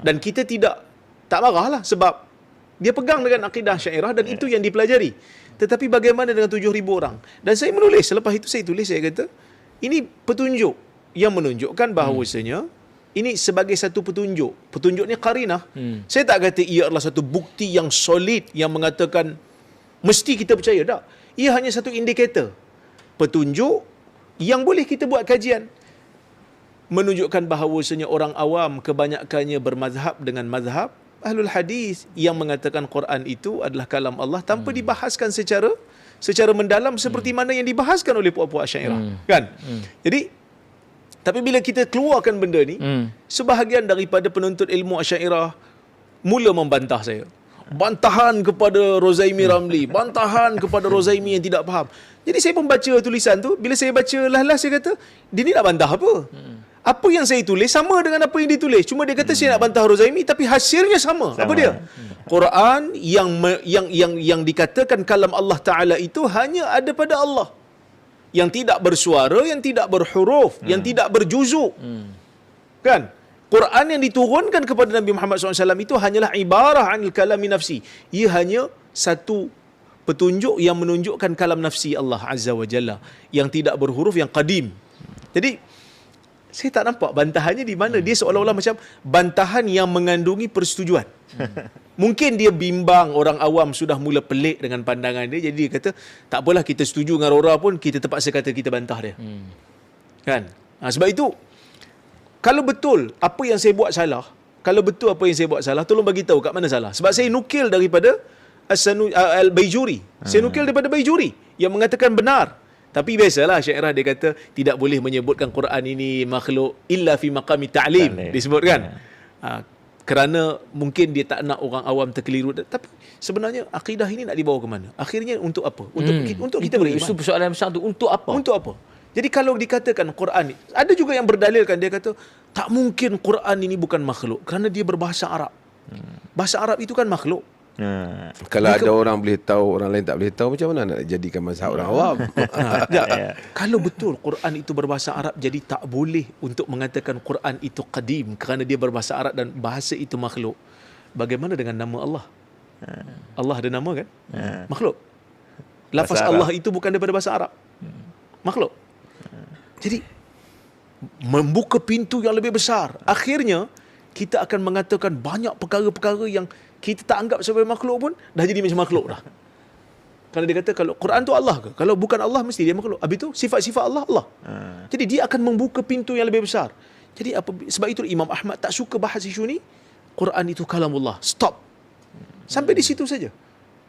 Dan kita tak marahlah, sebab dia pegang dengan akidah Asy'ariyah dan itu yang dipelajari. Tetapi bagaimana dengan 7,000 orang? Dan saya menulis, selepas itu saya tulis, saya kata ini petunjuk yang menunjukkan bahawasanya ini sebagai satu petunjuk. Petunjuk ni qarinah. Saya tak kata ia adalah satu bukti yang solid yang mengatakan mesti kita percaya, tak. Ia hanya satu indikator, petunjuk yang boleh kita buat kajian, menunjukkan bahawasanya orang awam kebanyakannya bermazhab dengan mazhab Ahlul Hadis yang mengatakan Quran itu adalah kalam Allah tanpa dibahaskan secara mendalam seperti mana yang dibahaskan oleh puak-puak Asy'ariyah, kan. Jadi tapi bila kita keluarkan benda ni, sebahagian daripada penuntut ilmu Asy'ariyah mula membantah saya. Bantahan kepada Rozaimi Ramli, bantahan kepada Rozaimi yang tidak faham. Jadi saya pun baca tulisan tu. Bila saya baca lah saya kata, dia ni nak bantah apa? Apa yang saya tulis sama dengan apa yang ditulis. Cuma dia kata saya nak bantah Rozaimi, tapi hasilnya sama. Apa dia? Quran yang dikatakan kalam Allah Ta'ala itu hanya ada pada Allah. Yang tidak bersuara, yang tidak berhuruf, yang tidak berjuzuk. Kan? Quran yang diturunkan kepada Nabi Muhammad SAW itu hanyalah ibarah anil kalami nafsi. Ia hanya satu petunjuk yang menunjukkan kalam nafsi Allah Azza wa Jalla, yang tidak berhuruf, yang qadim. Jadi saya tak nampak bantahannya di mana. Dia seolah-olah macam bantahan yang mengandungi persetujuan. Mungkin dia bimbang orang awam sudah mula pelik dengan pandangan dia, jadi dia kata tak apalah, kita setuju dengan Rora pun kita terpaksa kata kita bantah dia. Kan? Sebab itu kalau betul apa yang saya buat salah, tolong bagi tahu kat mana salah. Sebab saya nukil daripada Al-Baijuri. Saya nukil daripada Baijuri yang mengatakan benar Tapi biasalah Asy'ariyah dia kata tidak boleh menyebutkan Quran ini makhluk illa fi maqami ta'lim, disebutkan. Kerana mungkin dia tak nak orang awam terkeliru. Tapi sebenarnya akidah ini nak dibawa ke mana? Akhirnya untuk apa? Untuk kita beriman. Itu persoalan besar tu, untuk apa? Untuk apa? Jadi kalau dikatakan Quran ni, ada juga yang berdalilkan, dia kata tak mungkin Quran ini bukan makhluk kerana dia berbahasa Arab. Bahasa Arab itu kan makhluk. Kalau ada orang boleh tahu, orang lain tak boleh tahu, macam mana nak jadikan mazhab orang awam? Kalau betul Quran itu berbahasa Arab, jadi tak boleh untuk mengatakan Quran itu qadim kerana dia berbahasa Arab dan bahasa itu makhluk. Bagaimana dengan nama Allah? Allah ada nama kan? Makhluk. Lafaz Allah itu bukan daripada bahasa Arab. Makhluk. Jadi membuka pintu yang lebih besar. Akhirnya kita akan mengatakan banyak perkara-perkara yang kita tak anggap sebagai makhluk pun dah jadi macam makhluk dah. Kalau dia kata kalau Quran tu Allah ke? Kalau bukan Allah mesti dia makhluk. Habis tu sifat-sifat Allah Allah. Jadi dia akan membuka pintu yang lebih besar. Jadi sebab itu Imam Ahmad tak suka bahas isu ni. Quran itu kalamullah. Stop. Sampai di situ saja.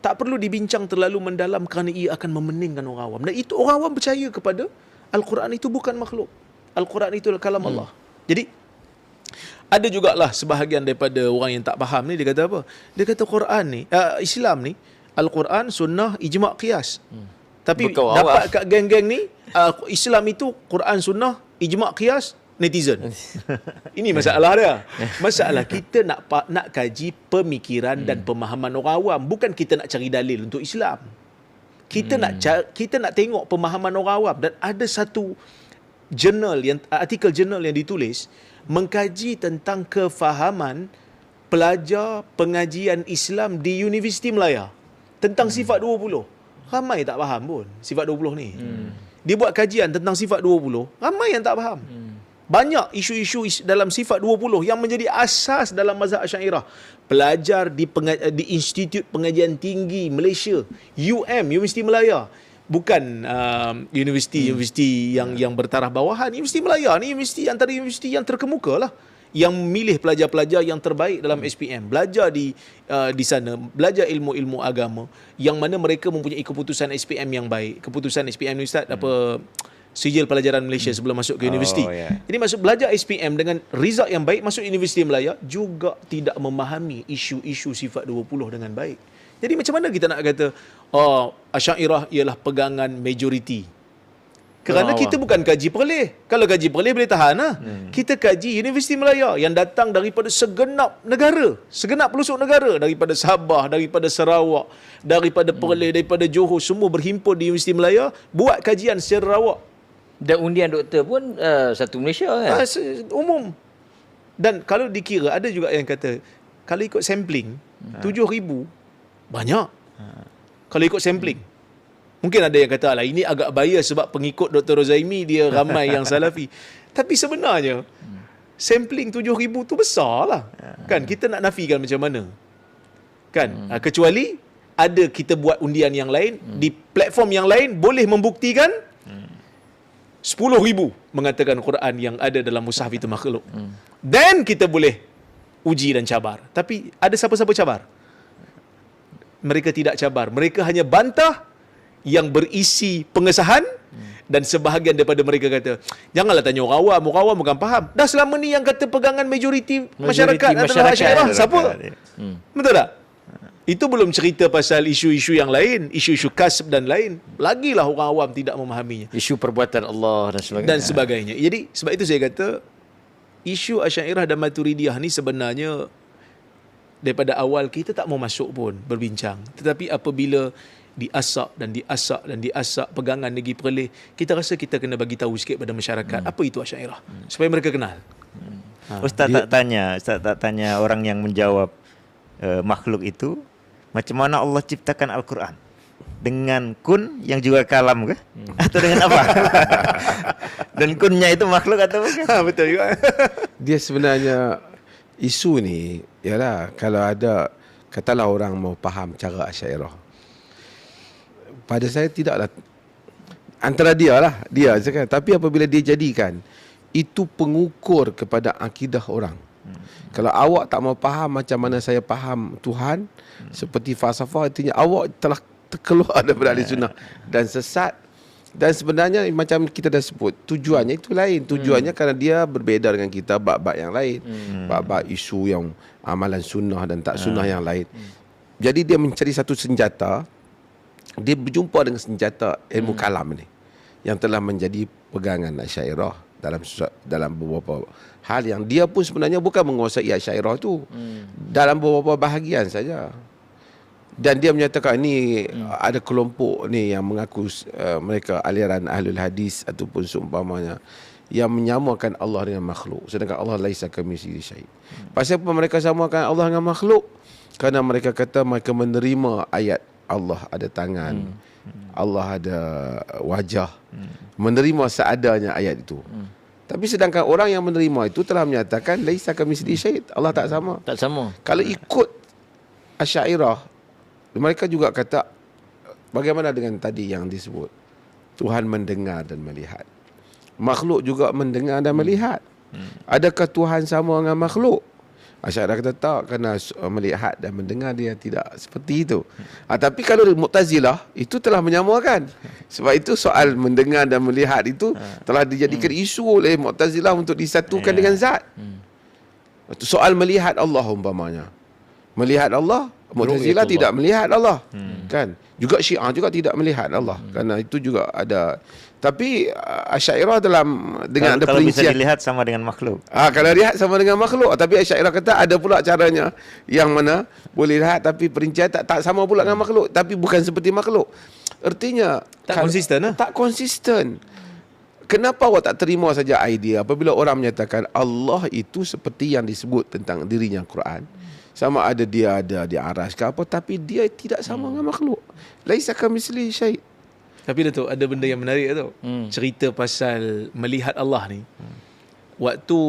Tak perlu dibincang terlalu mendalam kerana ia akan memeningkan orang awam. Dan itu orang awam percaya kepada Al-Quran itu bukan makhluk. Al-Quran itu kalam Allah. Jadi ada jugalah sebahagian daripada orang yang tak faham ni, dia kata apa? Dia kata Quran ni, Islam ni, Al-Quran, sunnah, ijma' qiyas. Tapi dapat kat geng-geng ni, Islam itu Quran, sunnah, ijma' qiyas, netizen. Ini masalah dia. Masalah kita nak kaji pemikiran dan pemahaman orang awam, bukan kita nak cari dalil untuk Islam. Kita nak tengok pemahaman orang awam. Dan ada satu artikel jurnal yang ditulis mengkaji tentang kefahaman pelajar pengajian Islam di Universiti Melaya tentang sifat 20. Ramai tak faham pun sifat 20 ni. Dia buat kajian tentang sifat 20, ramai yang tak faham. Banyak isu-isu dalam sifat 20 yang menjadi asas dalam mazhab Asy'ariyah. Pelajar di Institut Pengajian Tinggi Malaysia, Universiti Melaya. Bukan universiti yang bertaraf bawahan. Universiti Melaya ni antara universiti yang terkemuka lah, yang milih pelajar-pelajar yang terbaik dalam SPM, belajar di sana, belajar ilmu-ilmu agama, yang mana mereka mempunyai keputusan SPM yang baik. Keputusan SPM ni Ustaz, sijil pelajaran Malaysia sebelum masuk ke universiti. Jadi masuk belajar SPM dengan result yang baik, masuk Universiti Melaya juga tidak memahami isu-isu sifat 20 dengan baik. Jadi macam mana kita nak kata Asy'ariyah ialah pegangan majoriti? Kerana kita bukan kaji perleh. Kalau kaji perleh boleh tahan lah. Kita kaji Universiti Melaya yang datang daripada segenap negara, segenap pelosok negara, daripada Sabah, daripada Sarawak, daripada Perlis, daripada Johor, semua berhimpun di Universiti Melaya buat kajian secara rawak. Dan undian doktor pun satu Malaysia kan? Umum. Dan kalau dikira, ada juga yang kata kalau ikut sampling 7,000 banyak. Kalau ikut sampling. Mungkin ada yang kata, ini agak bias sebab pengikut Dr. Rozaimi dia ramai yang salafi. Tapi sebenarnya sampling 7,000 tu besar lah. Kan kita nak nafikan macam mana? Kan? Kecuali ada kita buat undian yang lain di platform yang lain boleh membuktikan 10,000 mengatakan Quran yang ada dalam mushaf itu makhluk. Dan kita boleh uji dan cabar. Tapi ada siapa-siapa cabar? Mereka tidak cabar. Mereka hanya bantah yang berisi pengesahan dan sebahagian daripada mereka kata, janganlah tanya orang awam bukan faham. Dah selama ni yang kata pegangan majoriti masyarakat adalah Asy'ariyah. Siapa? Betul tak? Itu belum cerita pasal isu-isu yang lain, isu-isu kasb dan lain. Lagilah orang awam tidak memahaminya. Isu perbuatan Allah dan sebagainya. Jadi sebab itu saya kata isu Asy'ariyah dan Maturidiyah ni sebenarnya daripada awal kita tak mau masuk pun berbincang. Tetapi apabila diasak pegangan Negeri Perlis, kita rasa kita kena bagi tahu sikit pada masyarakat apa itu Asy'ariyah supaya mereka kenal. Ustaz tak tanya orang yang menjawab makhluk itu, macam mana Allah ciptakan Al-Quran? Dengan kun yang juga kalam ke? Atau dengan apa? Dan kunnya itu makhluk atau bukan? Betul juga. Dia sebenarnya isu ni ialah kalau ada katalah orang mau faham cara Asy'ariyah, pada saya tidaklah antara dia cakap, tapi apabila dia jadikan itu pengukur kepada akidah orang. Kalau awak tak mau faham macam mana saya faham Tuhan seperti falsafah, artinya awak telah terkeluar daripada ahli sunnah dan sesat. Dan sebenarnya macam kita dah sebut, tujuannya itu lain. Tujuannya kerana dia berbeza dengan kita bab-bab yang lain. Bab-bab isu yang amalan sunnah dan tak sunnah yang lain. Jadi dia mencari satu senjata. Dia berjumpa dengan senjata ilmu kalam ni yang telah menjadi pegangan Asy'ariyah dalam beberapa hal yang dia pun sebenarnya bukan menguasai Asy'ariyah tu. Dalam beberapa bahagian saja. Dan dia menyatakan ni ada kelompok ni yang mengaku mereka aliran ahlul hadis ataupun seumpamanya yang menyamakan Allah dengan makhluk, sedangkan Allah laisa kamitslihi syai'. Pasal apa mereka samakan Allah dengan makhluk? Kerana mereka kata mereka menerima ayat Allah ada tangan, Allah ada wajah, menerima seadanya ayat itu. Tapi sedangkan orang yang menerima itu telah menyatakan laisa kamitslihi syai', Allah tak sama. Tak sama. Kalau ikut Asy'ariyah, mereka juga kata bagaimana dengan tadi yang disebut Tuhan mendengar dan melihat. Makhluk juga mendengar dan melihat. Adakah Tuhan sama dengan makhluk? Asy'ariyah kata tak, kerana melihat dan mendengar dia tidak seperti itu. Tapi kalau Mu'tazilah itu telah menyamakan. Sebab itu soal mendengar dan melihat itu telah dijadikan isu oleh Mu'tazilah untuk disatukan dengan zat. Soal melihat Allah umpamanya. Melihat Allah, Mu'tazilah tidak melihat Allah. Kan? Juga Syiah juga tidak melihat Allah. Kerana itu juga ada. Tapi Asy'ariyah dengan ada kalau bisa perincian. dilihat sama dengan makhluk. Kalau lihat sama dengan makhluk. Tapi Asy'ariyah kata ada pula caranya yang mana boleh lihat tapi perincian tak sama pula dengan makhluk. Tapi bukan seperti makhluk. Artinya Tak konsisten lah. Tak konsisten. Kenapa awak tak terima saja idea apabila orang menyatakan Allah itu seperti yang disebut tentang dirinya Quran. Sama ada dia ada di aras ke apa, tapi dia tidak sama dengan makhluk. Laisa kamitslihi syai'. Tapi Datuk, ada benda yang menarik tu. Cerita pasal melihat Allah ni. Waktu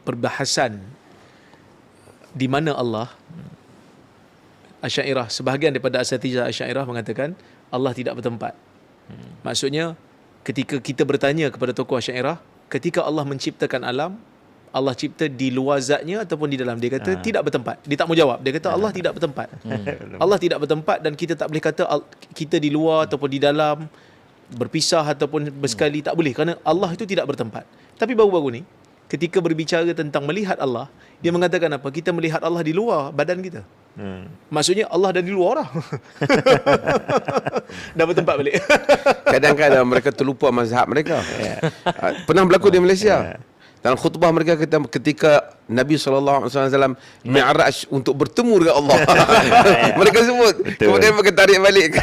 perbahasan di mana Allah, Asy'ariyah, sebahagian daripada asatizah Asy'ariyah mengatakan Allah tidak bertempat. Maksudnya ketika kita bertanya kepada tokoh Asy'ariyah, ketika Allah menciptakan alam, Allah cipta di luar zatnya ataupun di dalam. Dia kata tidak bertempat. Dia tak mau jawab. Dia kata Allah tidak bertempat. Allah tidak bertempat dan kita tak boleh kata kita di luar ataupun di dalam, berpisah ataupun bersekali, tak boleh kerana Allah itu tidak bertempat. Tapi baru-baru ni ketika berbicara tentang melihat Allah, dia mengatakan apa? Kita melihat Allah di luar badan kita. Maksudnya Allah dah di luar lah. Dah bertempat balik. Kadang-kadang mereka terlupa mazhab mereka. Pernah berlaku di Malaysia. Dalam khutbah mereka kata ketika Nabi SAW Mi'raj untuk bertemu dengan Allah. Mereka sebut. Betul. Kemudian mereka tarik balik.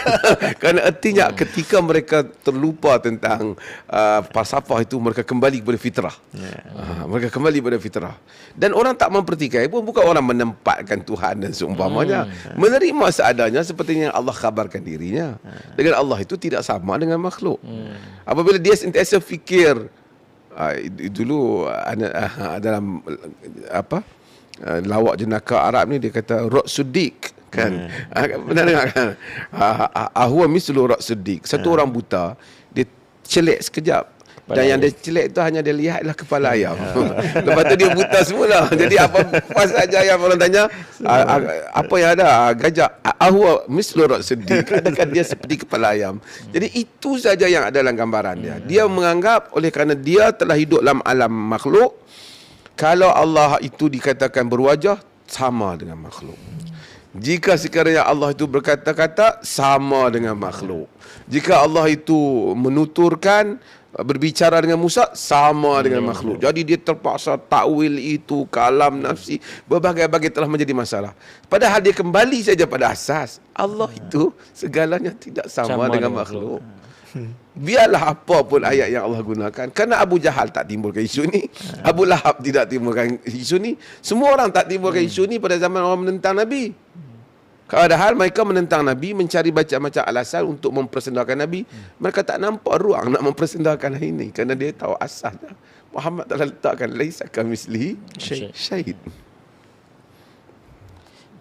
Kerana artinya ketika mereka terlupa tentang falsafah itu, mereka kembali kepada fitrah. Mereka kembali kepada fitrah. Dan orang tak mempertikai pun bukan orang menempatkan Tuhan dan seumpamanya. Menerima seadanya seperti yang Allah khabarkan dirinya. Dengan Allah itu tidak sama dengan makhluk. Apabila dia sentiasa fikir, dulu dalam lawak jenaka Arab ni dia kata Ra'sudik kan. Pernah dengar kan? Ahwa mislu Ra'sudik. Satu orang buta, dia celik sekejap. Dan yang dia celik tu hanya dia lihatlah kepala ayam. Lepas tu dia buta semula. Jadi apa saja yang orang tanya, apa yang ada? Gajah. Ahwa mislu Ra'sudik. Katakan dia seperti kepala ayam. Jadi itu saja yang ada dalam gambaran dia. Dia menganggap oleh kerana dia telah hidup dalam alam makhluk, kalau Allah itu dikatakan berwajah, sama dengan makhluk. Jika sekiranya Allah itu berkata-kata, sama dengan makhluk. Jika Allah itu menuturkan, berbicara dengan Musa, sama dengan makhluk. Jadi dia terpaksa takwil itu, kalam nafsi, berbagai-bagai telah menjadi masalah. Padahal dia kembali saja pada asas, Allah itu segalanya tidak sama dengan makhluk. Biarlah apa pun ayat yang Allah gunakan. Kerana Abu Jahal tak timbulkan isu ni, Abu Lahab tidak timbulkan isu ni, semua orang tak timbulkan isu ni pada zaman orang menentang Nabi. Padahal mereka menentang Nabi, mencari macam-macam alasan untuk mempersendahkan Nabi. Mereka tak nampak ruang nak mempersendahkan hari ini. Kerana dia tahu asasnya Muhammad telah letakkan laisa kamitslihi syai'.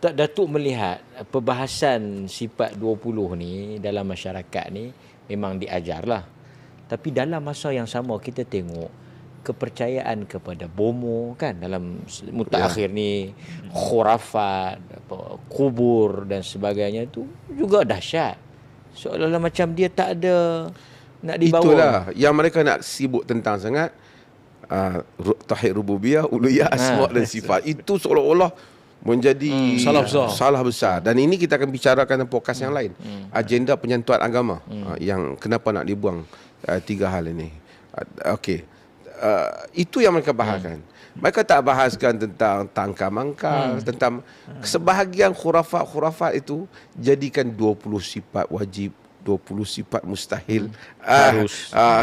Datuk melihat perbahasan sifat 20 ni dalam masyarakat ni memang diajarlah. Tapi dalam masa yang sama kita tengok kepercayaan kepada bomo kan dalam mutakhir ni, khurafat, kubur dan sebagainya itu juga dahsyat. Seolah-olah macam dia tak ada nak dibawa. Itulah yang mereka nak sibuk tentang sangat. Tauhid rububiyah, uluhiyah, asma dan sifat. Itu seolah-olah menjadi salah besar. Dan ini kita akan bicarakan dalam podcast yang lain. Agenda penyentuhan agama yang kenapa nak dibuang 3 hal ini. Okey. Itu yang mereka bahaskan. Mereka tak bahaskan tentang tangkal mangkal, tentang sebahagian khurafat itu jadikan 20 sifat wajib, 20 sifat mustahil,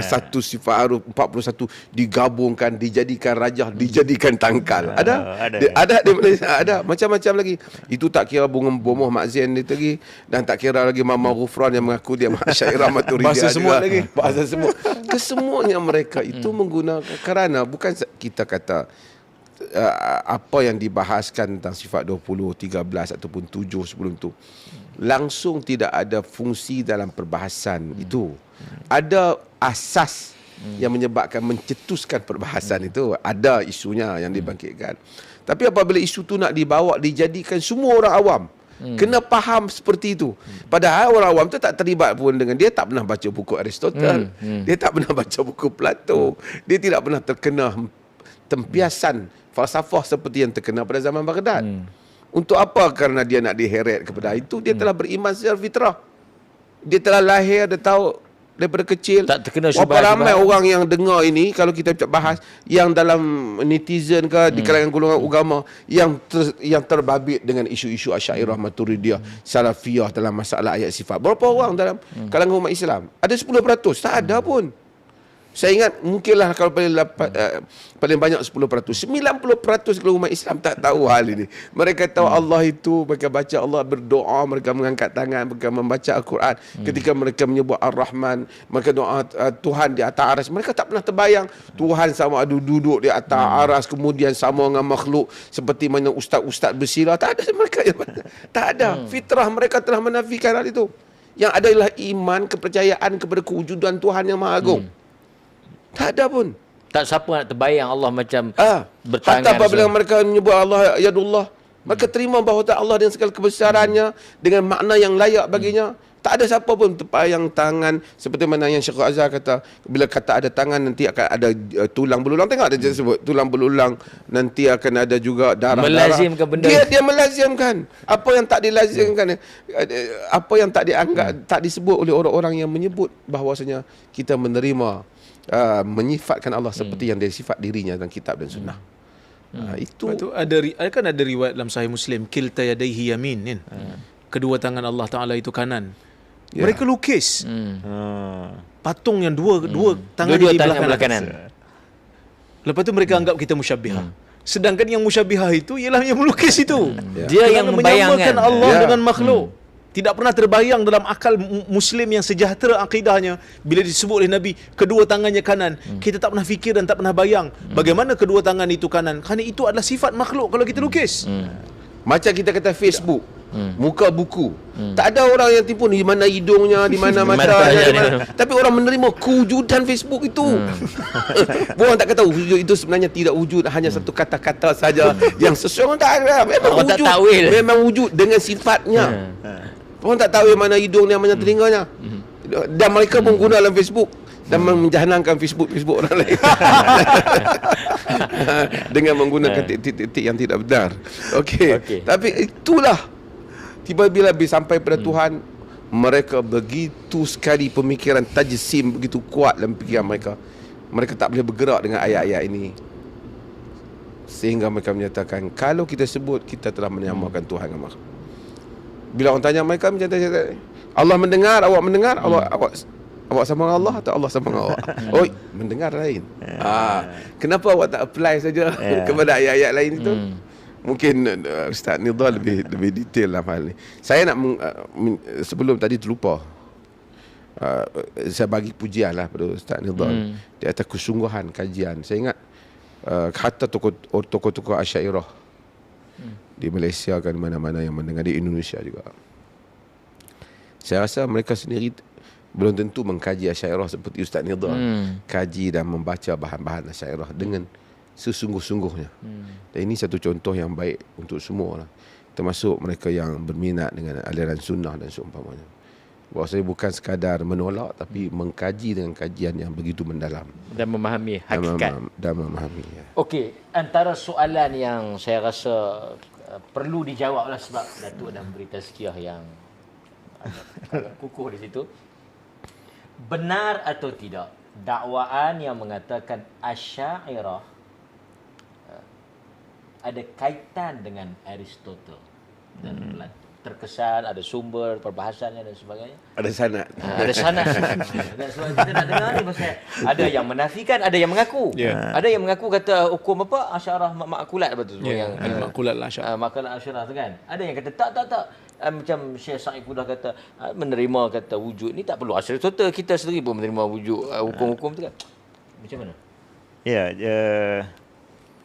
satu sifat harus, 41 digabungkan, dijadikan rajah, dijadikan tangkal. Ada di Malaysia, ada macam-macam lagi. Itu tak kira bunga bomoh Mak Zain dia lagi, dan tak kira lagi Mama Ghufran yang mengaku dia Syairah Maturidiyah. Bahasa semut lagi. Bahasa semut. Kesemuanya mereka itu menggunakan, kerana bukan kita kata apa yang dibahaskan tentang sifat 20, 13 ataupun 7 sebelum tu langsung tidak ada fungsi dalam perbahasan itu. Ada asas yang menyebabkan mencetuskan perbahasan itu. Ada isunya yang dibangkitkan. Tapi apabila isu tu nak dibawa, dijadikan semua orang awam kena faham seperti itu. Padahal orang awam tu tak terlibat pun dengan, dia tak pernah baca buku Aristotle, dia tak pernah baca buku Plato, dia tidak pernah terkena tempiasan falsafah seperti yang terkena pada zaman Baghdad. Untuk apa? Kerana dia nak diheret kepada itu. Dia telah beriman secara fitrah. Dia telah lahir, dia tahu daripada kecil. Tak terkena berapa ramai orang yang dengar ini, kalau kita bahas, yang dalam netizen ke di kalangan golongan agama yang terbabit dengan isu-isu Asy'ariyah, Maturidiyah, Salafiyah dalam masalah ayat sifat. Berapa orang dalam kalangan umat Islam? Ada 10%? Tak ada pun. Saya ingat mungkinlah kalau paling banyak 10%. 90% kalau umat Islam tak tahu hal ini. Mereka tahu Allah itu, mereka baca Allah, berdoa, mereka mengangkat tangan, mereka membaca Al-Quran. Ketika mereka menyebut Ar-Rahman, mereka doa Tuhan di atas aras. Mereka tak pernah terbayang Tuhan sama ada duduk di atas aras, kemudian sama dengan makhluk seperti mana ustaz-ustaz bersirah. Tak ada mereka. Tak ada. Fitrah mereka telah menafikan hal itu. Yang adalah iman, kepercayaan kepada kewujudan Tuhan yang Maha Agung. Tak ada pun. Tak siapa nak terbayang Allah macam Hatta bertangan. apabila mereka menyebut Allah Yadullah, mereka terima bahawa Allah dengan segala kebesarannya, dengan makna yang layak baginya. Tak ada siapa pun terbayang tangan seperti mana yang Syekh Azhar kata, bila kata ada tangan nanti akan ada tulang belulang. Tengok dia sebut tulang belulang, nanti akan ada juga darah. Melazimkan benda. Dia melazimkan apa yang tak dilazimkan, apa yang tak dianggap, tak disebut oleh orang-orang yang menyebut bahawasanya kita menerima menyifatkan Allah seperti yang dia sifat dirinya dalam kitab dan sunnah. Itu kan ada riwayat dalam Sahih Muslim, kilta yadaihi yamin kan. Kedua tangan Allah Taala itu kanan. Mereka lukis patung yang dua tangan di belah kanan. Lepas tu mereka anggap kita musyabbihah. Sedangkan yang musyabbihah itu ialah yang melukis itu. Dia yang membayangkan Allah dengan makhluk. Tidak pernah terbayang dalam akal Muslim yang sejahtera akidahnya bila disebut oleh Nabi kedua tangannya kanan. Kita tak pernah fikir dan tak pernah bayang bagaimana kedua tangan itu kanan. Kerana itu adalah sifat makhluk kalau kita lukis. Macam kita kata Facebook, muka buku. Tak ada orang yang tipu di mana hidungnya, di mana matanya, tapi orang menerima kewujudan Facebook itu. Orang tak kata wujud itu sebenarnya tidak wujud, hanya satu kata-kata saja yang sesuai. Orang tak ada. Memang orang wujud. Tak tawil. Memang wujud dengan sifatnya. Orang tak tahu yang mana hidungnya, mana telinganya. Dan mereka pun guna dalam Facebook dan menjahanamkan Facebook orang lain dengan menggunakan titik-titik yang tidak benar. Okey. Tapi itulah tiba-bila sampai pada Tuhan, mereka begitu sekali pemikiran tajsim begitu kuat dalam fikiran mereka. Mereka tak boleh bergerak dengan ayat-ayat ini. Sehingga mereka menyatakan kalau kita sebut kita telah menyamakan Tuhan dengan makhluk. Bila orang tanya mereka macam Allah mendengar, awak mendengar, awak sama dengan Allah atau Allah sama dengan awak? Oh, mendengar lain. Kenapa awak tak apply saja kepada ayat-ayat lain itu? Mungkin Ustaz Nidhal lebih detail dalam hal ni. Saya nak sebelum tadi terlupa, saya bagi pujian lah pada Ustaz Nidhal di atas kesungguhan kajian. Saya ingat kata tokoh-tokoh Asy'ariyah di Malaysia kan, mana-mana yang mendengar, di Indonesia juga. Saya rasa mereka sendiri belum tentu mengkaji Asy'ariyah seperti Ustaz Nidhal kaji dan membaca bahan-bahan Asy'ariyah dengan sesungguh-sungguhnya. Dan ini satu contoh yang baik untuk semua lah, termasuk mereka yang berminat dengan aliran sunnah dan seumpamanya. Bahawasanya bukan sekadar menolak, tapi mengkaji dengan kajian yang begitu mendalam Dan memahami hakikat. dan memahami. Ya. Okey, antara soalan yang saya rasa perlu dijawablah sebab Datuk dah beri tazkiyah yang agak kukuh di situ. Benar atau tidak dakwaan yang mengatakan Asy'ariyah ada kaitan dengan Aristotle dan terkesan ada sumber perbahasannya dan sebagainya. Ada sanad. Ada sanad. Dan sebab kita nak dengar ni pasal ada yang menafikan, ada yang mengaku. Ada yang mengaku kata hukum apa Asy'ariyah makulat apa tu yang makulat Asy'ariyah. makalah Asy'ariyah tu kan. Ada yang kata tak. Macam Syekh Saifulah kata menerima kata wujud ni tak perlu Aristotle, kita sendiri pun menerima wujud hukum-hukum tu kan. Macam mana? Ya,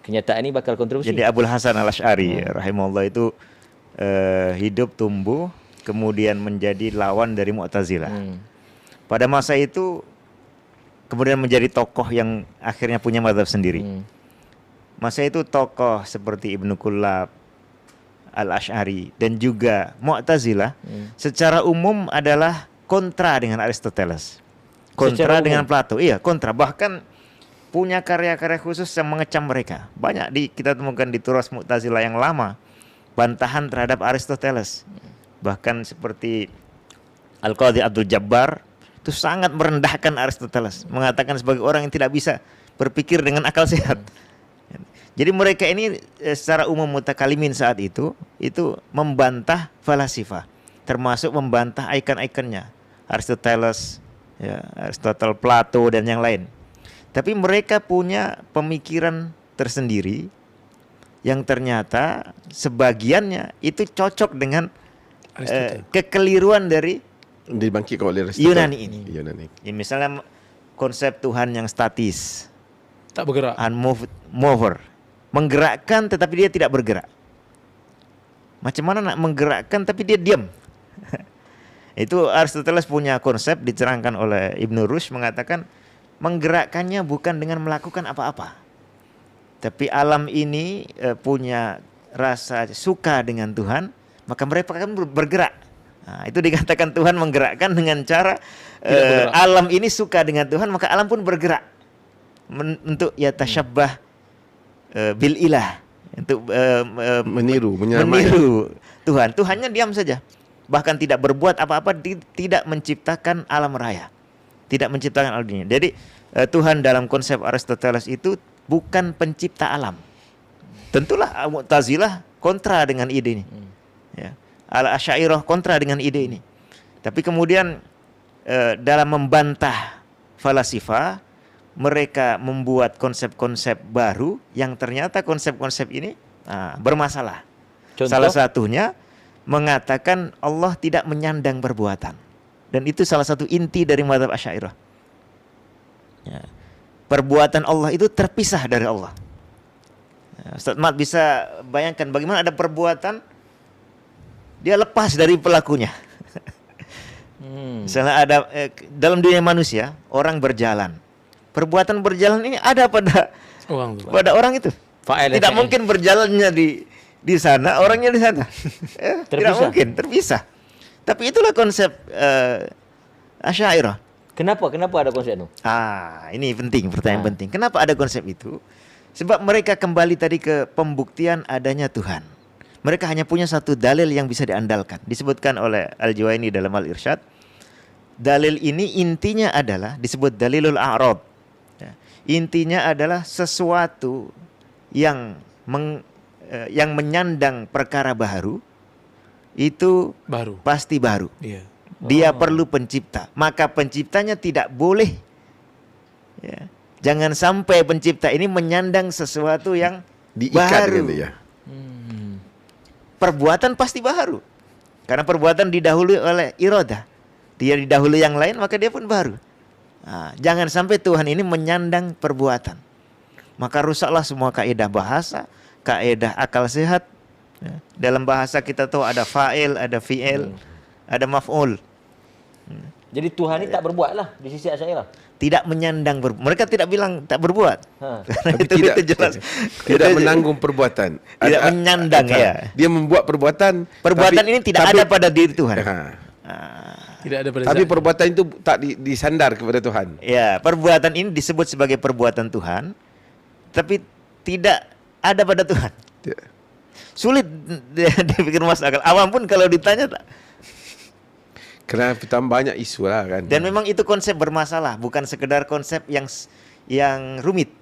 Kenyataan ni bakal kontroversi. jadi Abul Hasan Al-Asy'ari rahimahullah itu hidup tumbuh kemudian menjadi lawan dari Mu'tazilah. Pada masa itu kemudian menjadi tokoh yang akhirnya punya mazhab sendiri. Masa itu tokoh seperti Ibnu Kullab, Al-Asy'ari dan juga Mu'tazilah secara umum adalah kontra dengan Aristoteles. Kontra dengan Plato. Iya, kontra. Bahkan punya karya-karya khusus yang mengecam mereka. Banyak kita temukan di turas Mu'tazilah yang lama. Bantahan terhadap Aristoteles. Bahkan seperti Al-Qadhi Abdul Jabbar itu sangat merendahkan Aristoteles, mengatakan sebagai orang yang tidak bisa berpikir dengan akal sehat. Jadi mereka ini secara umum mutakalimin saat itu membantah falasifah, termasuk membantah ikon-ikonnya Aristoteles, Aristotle, Plato dan yang lain. Tapi mereka punya pemikiran tersendiri yang ternyata sebagiannya itu cocok dengan kekeliruan dari Dibangkitkan oleh Aristotle. Yunani ini. Yunani. Ya, misalnya konsep Tuhan yang statis, Tak bergerak. mover, menggerakkan tetapi dia tidak bergerak. Macam mana nak menggerakkan tapi dia diam? Itu Aristoteles punya konsep dicerangkan oleh Ibnu Rushd, mengatakan menggerakkannya bukan dengan melakukan apa-apa. Tapi alam ini punya rasa suka dengan Tuhan, maka mereka akan bergerak. Nah, itu dikatakan Tuhan menggerakkan dengan cara alam ini suka dengan Tuhan, maka alam pun bergerak untuk tasyabbah bil ilah, untuk meniru Tuhan. Tuhannya diam saja, bahkan tidak berbuat apa-apa, tidak menciptakan alam raya, tidak menciptakan alam dunia. Jadi Tuhan dalam konsep Aristoteles itu bukan pencipta alam. Tentulah Mu'tazilah kontra dengan ide ini. Ya. Al-Asy'ariyah kontra dengan ide ini. Tapi kemudian dalam membantah falasifah, mereka membuat konsep-konsep baru yang ternyata konsep-konsep ini bermasalah. Contoh? Salah satunya mengatakan Allah tidak menyandang perbuatan. Dan itu salah satu inti dari mazhab Asy'ariyah. Ya. Perbuatan Allah itu terpisah dari Allah. Ustaz Mat bisa bayangkan bagaimana ada perbuatan dia lepas dari pelakunya. Misalnya ada dalam dunia manusia orang berjalan. Perbuatan berjalan ini ada pada orang itu. Tidak mungkin berjalannya di sana, orangnya di sana. Tidak mungkin, terpisah. Tapi itulah konsep Asy'ariyah. Kenapa ada konsep itu? Ini penting, pertanyaan penting. Kenapa ada konsep itu? Sebab mereka kembali tadi ke pembuktian adanya Tuhan. Mereka hanya punya satu dalil yang bisa diandalkan. Disebutkan oleh Al-Juwaini dalam Al-Irsyad. Dalil ini intinya adalah disebut dalilul a'rad. Intinya adalah sesuatu yang menyandang perkara baru itu pasti baru. Dia perlu pencipta. Maka penciptanya tidak boleh. Jangan sampai pencipta ini menyandang sesuatu yang diikat baru. Dengan dia. Perbuatan pasti baru. Karena perbuatan didahului oleh iradah. Dia didahului yang lain, maka dia pun baru. Jangan sampai Tuhan ini menyandang perbuatan. Maka rusaklah semua kaidah bahasa, kaidah akal sehat. Dalam bahasa kita tahu ada fa'il, ada fi'il, ada maf'ul. Jadi Tuhan ini tak berbuat lah di sisi Asy'ariyah. Tidak menyandang mereka tidak bilang tak berbuat. Itu jelas. Tidak menanggung perbuatan. Tidak menyandang ya. Dia membuat perbuatan ini tidak ada pada diri Tuhan. Tidak ada pada Tapi zat. perbuatan itu tak disandar kepada Tuhan. Ya, perbuatan ini disebut sebagai perbuatan Tuhan, tapi tidak ada pada Tuhan. Ya. Sulit dipikir masuk akal. Awam pun kalau ditanya tak. Kerana kita banyak isu lah kan. Dan memang itu konsep bermasalah, bukan sekedar konsep yang rumit.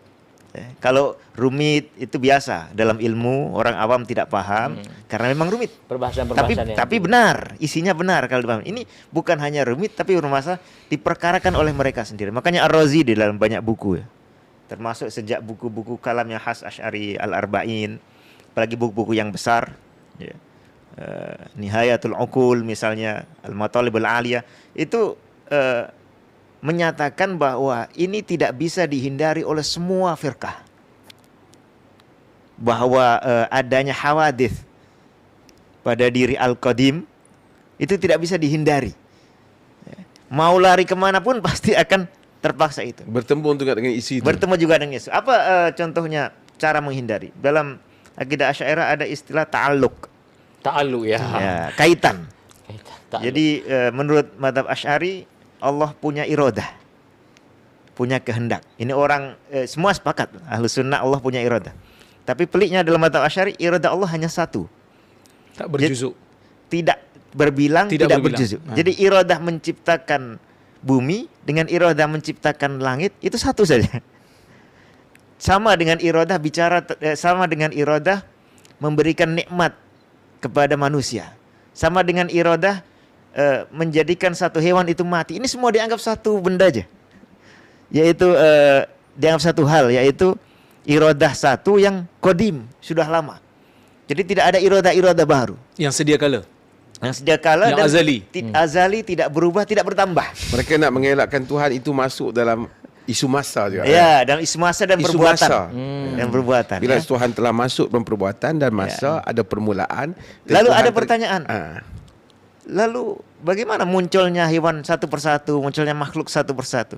Kalau rumit itu biasa dalam ilmu, orang awam tidak paham karena memang rumit. Perbahasan-perbahasan Tapi benar, isinya benar kalau dipahami. Ini bukan hanya rumit tapi bermasalah diperkarakan oleh mereka sendiri. Makanya Ar-Razi di dalam banyak buku ya. Termasuk sejak buku-buku kalamnya Khas Asy'ari Al-Arba'in, apalagi buku-buku yang besar ya. Nihayatul Uqul misalnya, Al-Matalibul Aliyah, itu menyatakan bahwa ini tidak bisa dihindari oleh semua firqah. Bahwa adanya hawadith pada diri Al-Qadim itu tidak bisa dihindari. Mau lari kemana pun pasti akan terpaksa itu. Bertemu juga dengan isu itu. Bertemu juga dengan Yesus. Apa contohnya cara menghindari? Dalam akidah Asy'ariyah ada istilah ta'alluq. Ta'alluq ya. Ya, kaitan. Ta'alluq. Jadi menurut mazhab Asy'ari Allah punya iradah, punya kehendak. Ini orang semua sepakat, ahlu sunnah Allah punya iradah. Tapi peliknya dalam mazhab Asy'ari iradah Allah hanya satu, Tak berjuzuk. tidak berbilang, Tidak tidak berbilang. berjuzuk. Jadi iradah menciptakan bumi dengan iradah menciptakan langit itu satu saja. Sama dengan iradah sama dengan iradah memberikan nikmat kepada manusia. Sama dengan iradah menjadikan satu hewan itu mati. Ini semua dianggap satu benda aja. Yaitu dianggap satu hal, yaitu iradah satu yang qadim, sudah lama. Jadi tidak ada iradah baru. Yang sedia kala. Yang sedia kala Yang dan azali. azali, tidak berubah, tidak bertambah. Mereka nak mengelakkan Tuhan itu masuk dalam isu masa juga. Ya, dalam isu masa dan Isu perbuatan. masa. Dan perbuatan. Bila ya. Tuhan telah masuk dalam perbuatan dan masa, ada permulaan. dan Lalu Tuhan ada pertanyaan. Ah. Lalu bagaimana munculnya hewan satu persatu, munculnya makhluk satu persatu?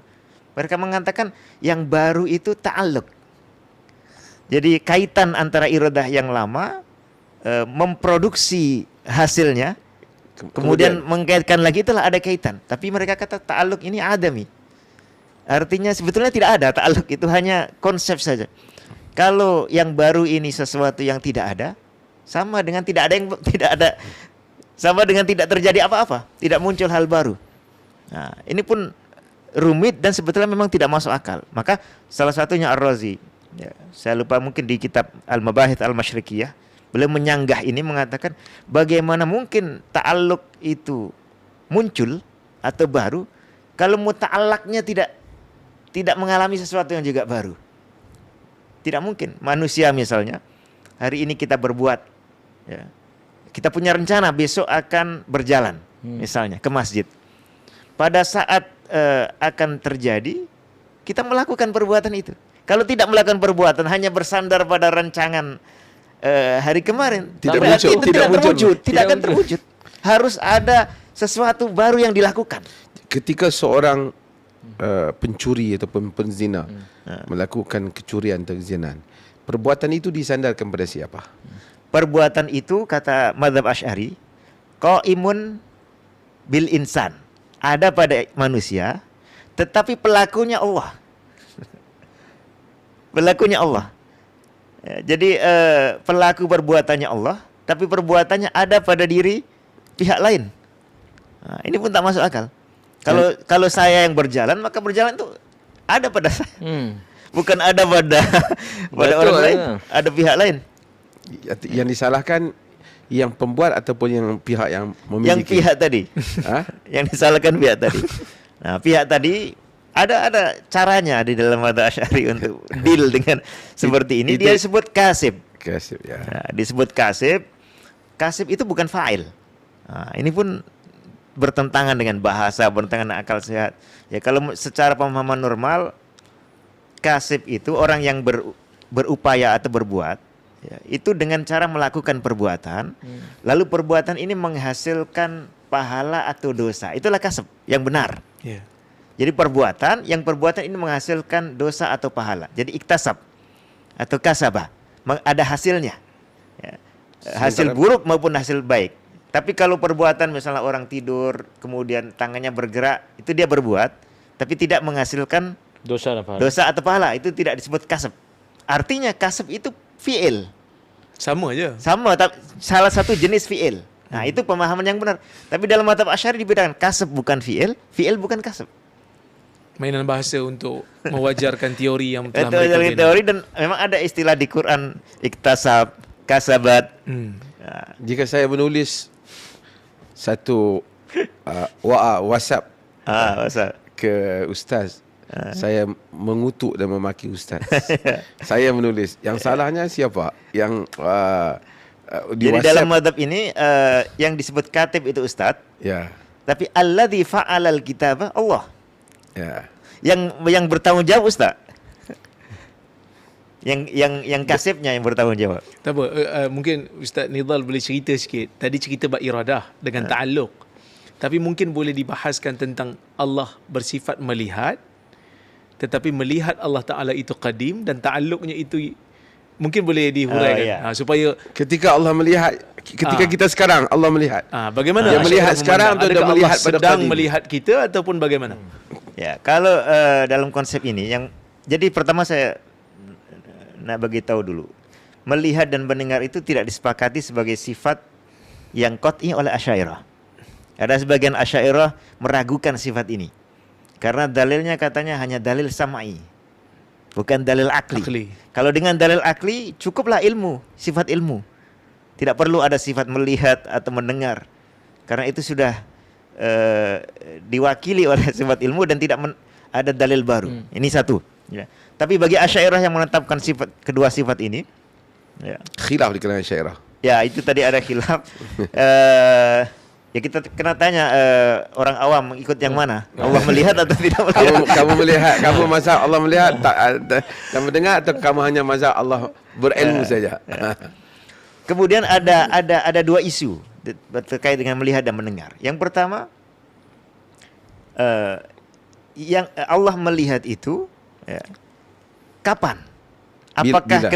Mereka mengatakan yang baru itu ta'alluq. Jadi kaitan antara iradah yang lama memproduksi hasilnya, kemudian mengkaitkan lagi, itulah ada kaitan. Tapi mereka kata ta'alluq ini adami. Artinya sebetulnya tidak ada ta'alluq, itu hanya konsep saja. Kalau yang baru ini sesuatu yang tidak ada, sama dengan tidak ada yang tidak ada. Sama dengan tidak terjadi apa-apa, tidak muncul hal baru. Nah, ini pun rumit dan sebetulnya memang tidak masuk akal. Maka salah satunya Ar-Razi, ya, saya lupa mungkin di kitab Al-Mabahith Al-Masyrikiyah, beliau menyanggah ini, mengatakan bagaimana mungkin ta'alluq itu muncul atau baru kalau muta'allaqnya tidak mengalami sesuatu yang juga baru. Tidak mungkin. Manusia misalnya, hari ini kita berbuat, ya, kita punya rencana besok akan berjalan, misalnya ke masjid. Pada saat akan terjadi, kita melakukan perbuatan itu. Kalau tidak melakukan perbuatan, hanya bersandar pada rancangan hari kemarin, Tidak berarti muncul, itu tidak tidak muncul. terwujud, tidak Tidak akan muncul. terwujud. Harus ada sesuatu baru yang dilakukan. Ketika seorang pencuri ataupun penzina melakukan kecurian atau kezinan, perbuatan itu disandarkan pada siapa? Perbuatan itu kata mazhab Asy'ari qaimun bil insan, ada pada manusia, tetapi pelakunya Allah. Pelakunya Allah. Ya, jadi pelaku perbuatannya Allah, tapi perbuatannya ada pada diri pihak lain. Nah, ini pun tak masuk akal. Kalau saya yang berjalan, maka berjalan itu ada pada saya. Bukan ada pada Betul, orang lain, ya. ada pihak lain. Yang disalahkan yang pembuat ataupun yang pihak yang memiliki? Yang pihak tadi. Ha? Yang disalahkan pihak tadi. Nah, pihak tadi ada caranya di dalam mazhab Asy'ari untuk deal dengan seperti ini. Dia disebut kasib. Kasib, ya. Nah, disebut kasib. Kasib itu bukan fa'il. Nah, ini pun bertentangan dengan bahasa, bertentangan dengan akal sehat. Ya, kalau secara pemahaman normal, kasib itu orang yang berupaya atau berbuat, ya, itu dengan cara melakukan perbuatan, lalu perbuatan ini menghasilkan pahala atau dosa. Itulah kasab yang benar. Ya. Jadi perbuatan ini menghasilkan dosa atau pahala. Jadi iktasab atau kasabah, ada hasilnya. Ya. Hasil buruk maupun hasil baik. Tapi kalau perbuatan misalnya orang tidur, kemudian tangannya bergerak, itu dia berbuat, tapi tidak menghasilkan Dosa dan pahala. dosa atau pahala, itu tidak disebut kasab. Artinya kasab itu fi'il. Sama je. Sama, salah satu jenis fi'il. Nah, itu pemahaman yang benar. Tapi dalam mazhab Asy'ari dibedakan, kasab bukan fi'il, fi'il bukan kasab. Mainan bahasa untuk mewajarkan teori yang telah Itu mereka dari bina. teori, dan memang ada istilah di Quran, iktasab, kasabat. Nah, Jika saya menulis satu WhatsApp masa ke ustaz, saya mengutuk dan memaki ustaz. Saya menulis. Yang salahnya siapa? Yang di jadi WhatsApp. dalam mazhab ini yang disebut katib itu ustaz, Ya. tapi alladzi fa'alal kitaba Allah. Ya. Yang bertanggung jawab ustaz. Yang kasibnya yang bertanggung jawab. Tak apa, mungkin Ustaz Nidal boleh cerita sikit. Tadi cerita bab iradah dengan ta'alluq. Tapi mungkin boleh dibahaskan tentang Allah bersifat melihat, tetapi melihat Allah Ta'ala itu qadim dan ta'alluqnya itu mungkin boleh dihuraikan. Ya. Supaya Ketika Allah melihat, ketika kita sekarang Allah melihat. bagaimana Dia melihat Syekh sekarang memandang? atau dia Adakah melihat Allah pada sedang qadim? melihat kita ataupun bagaimana? Ya, kalau dalam konsep ini jadi pertama saya nak bagi tahu dulu. Melihat dan mendengar itu tidak disepakati sebagai sifat yang qat'i oleh Asy'ariyah. Ada sebagian Asy'ariyah meragukan sifat ini. Karena dalilnya katanya hanya dalil sam'i, bukan dalil akli. Kalau dengan dalil akli cukuplah ilmu, sifat ilmu. Tidak perlu ada sifat melihat atau mendengar. Karena itu sudah diwakili oleh sifat ilmu dan tidak ada dalil baru. Ini satu. Ya. Tapi bagi Asy'ariyah yang menetapkan kedua sifat ini, ya, Khilaf di kalangan Syairah. ya itu tadi ada khilaf. Ya kita kena tanya orang awam ikut yang mana? Allah melihat atau tidak melihat? Kamu melihat, kamu mazhab Allah melihat tak mendengar, atau kamu hanya mazhab Allah berilmu saja? Kemudian ada dua isu terkait dengan melihat dan mendengar. Yang pertama, yang Allah melihat itu, ya, kapan? Apakah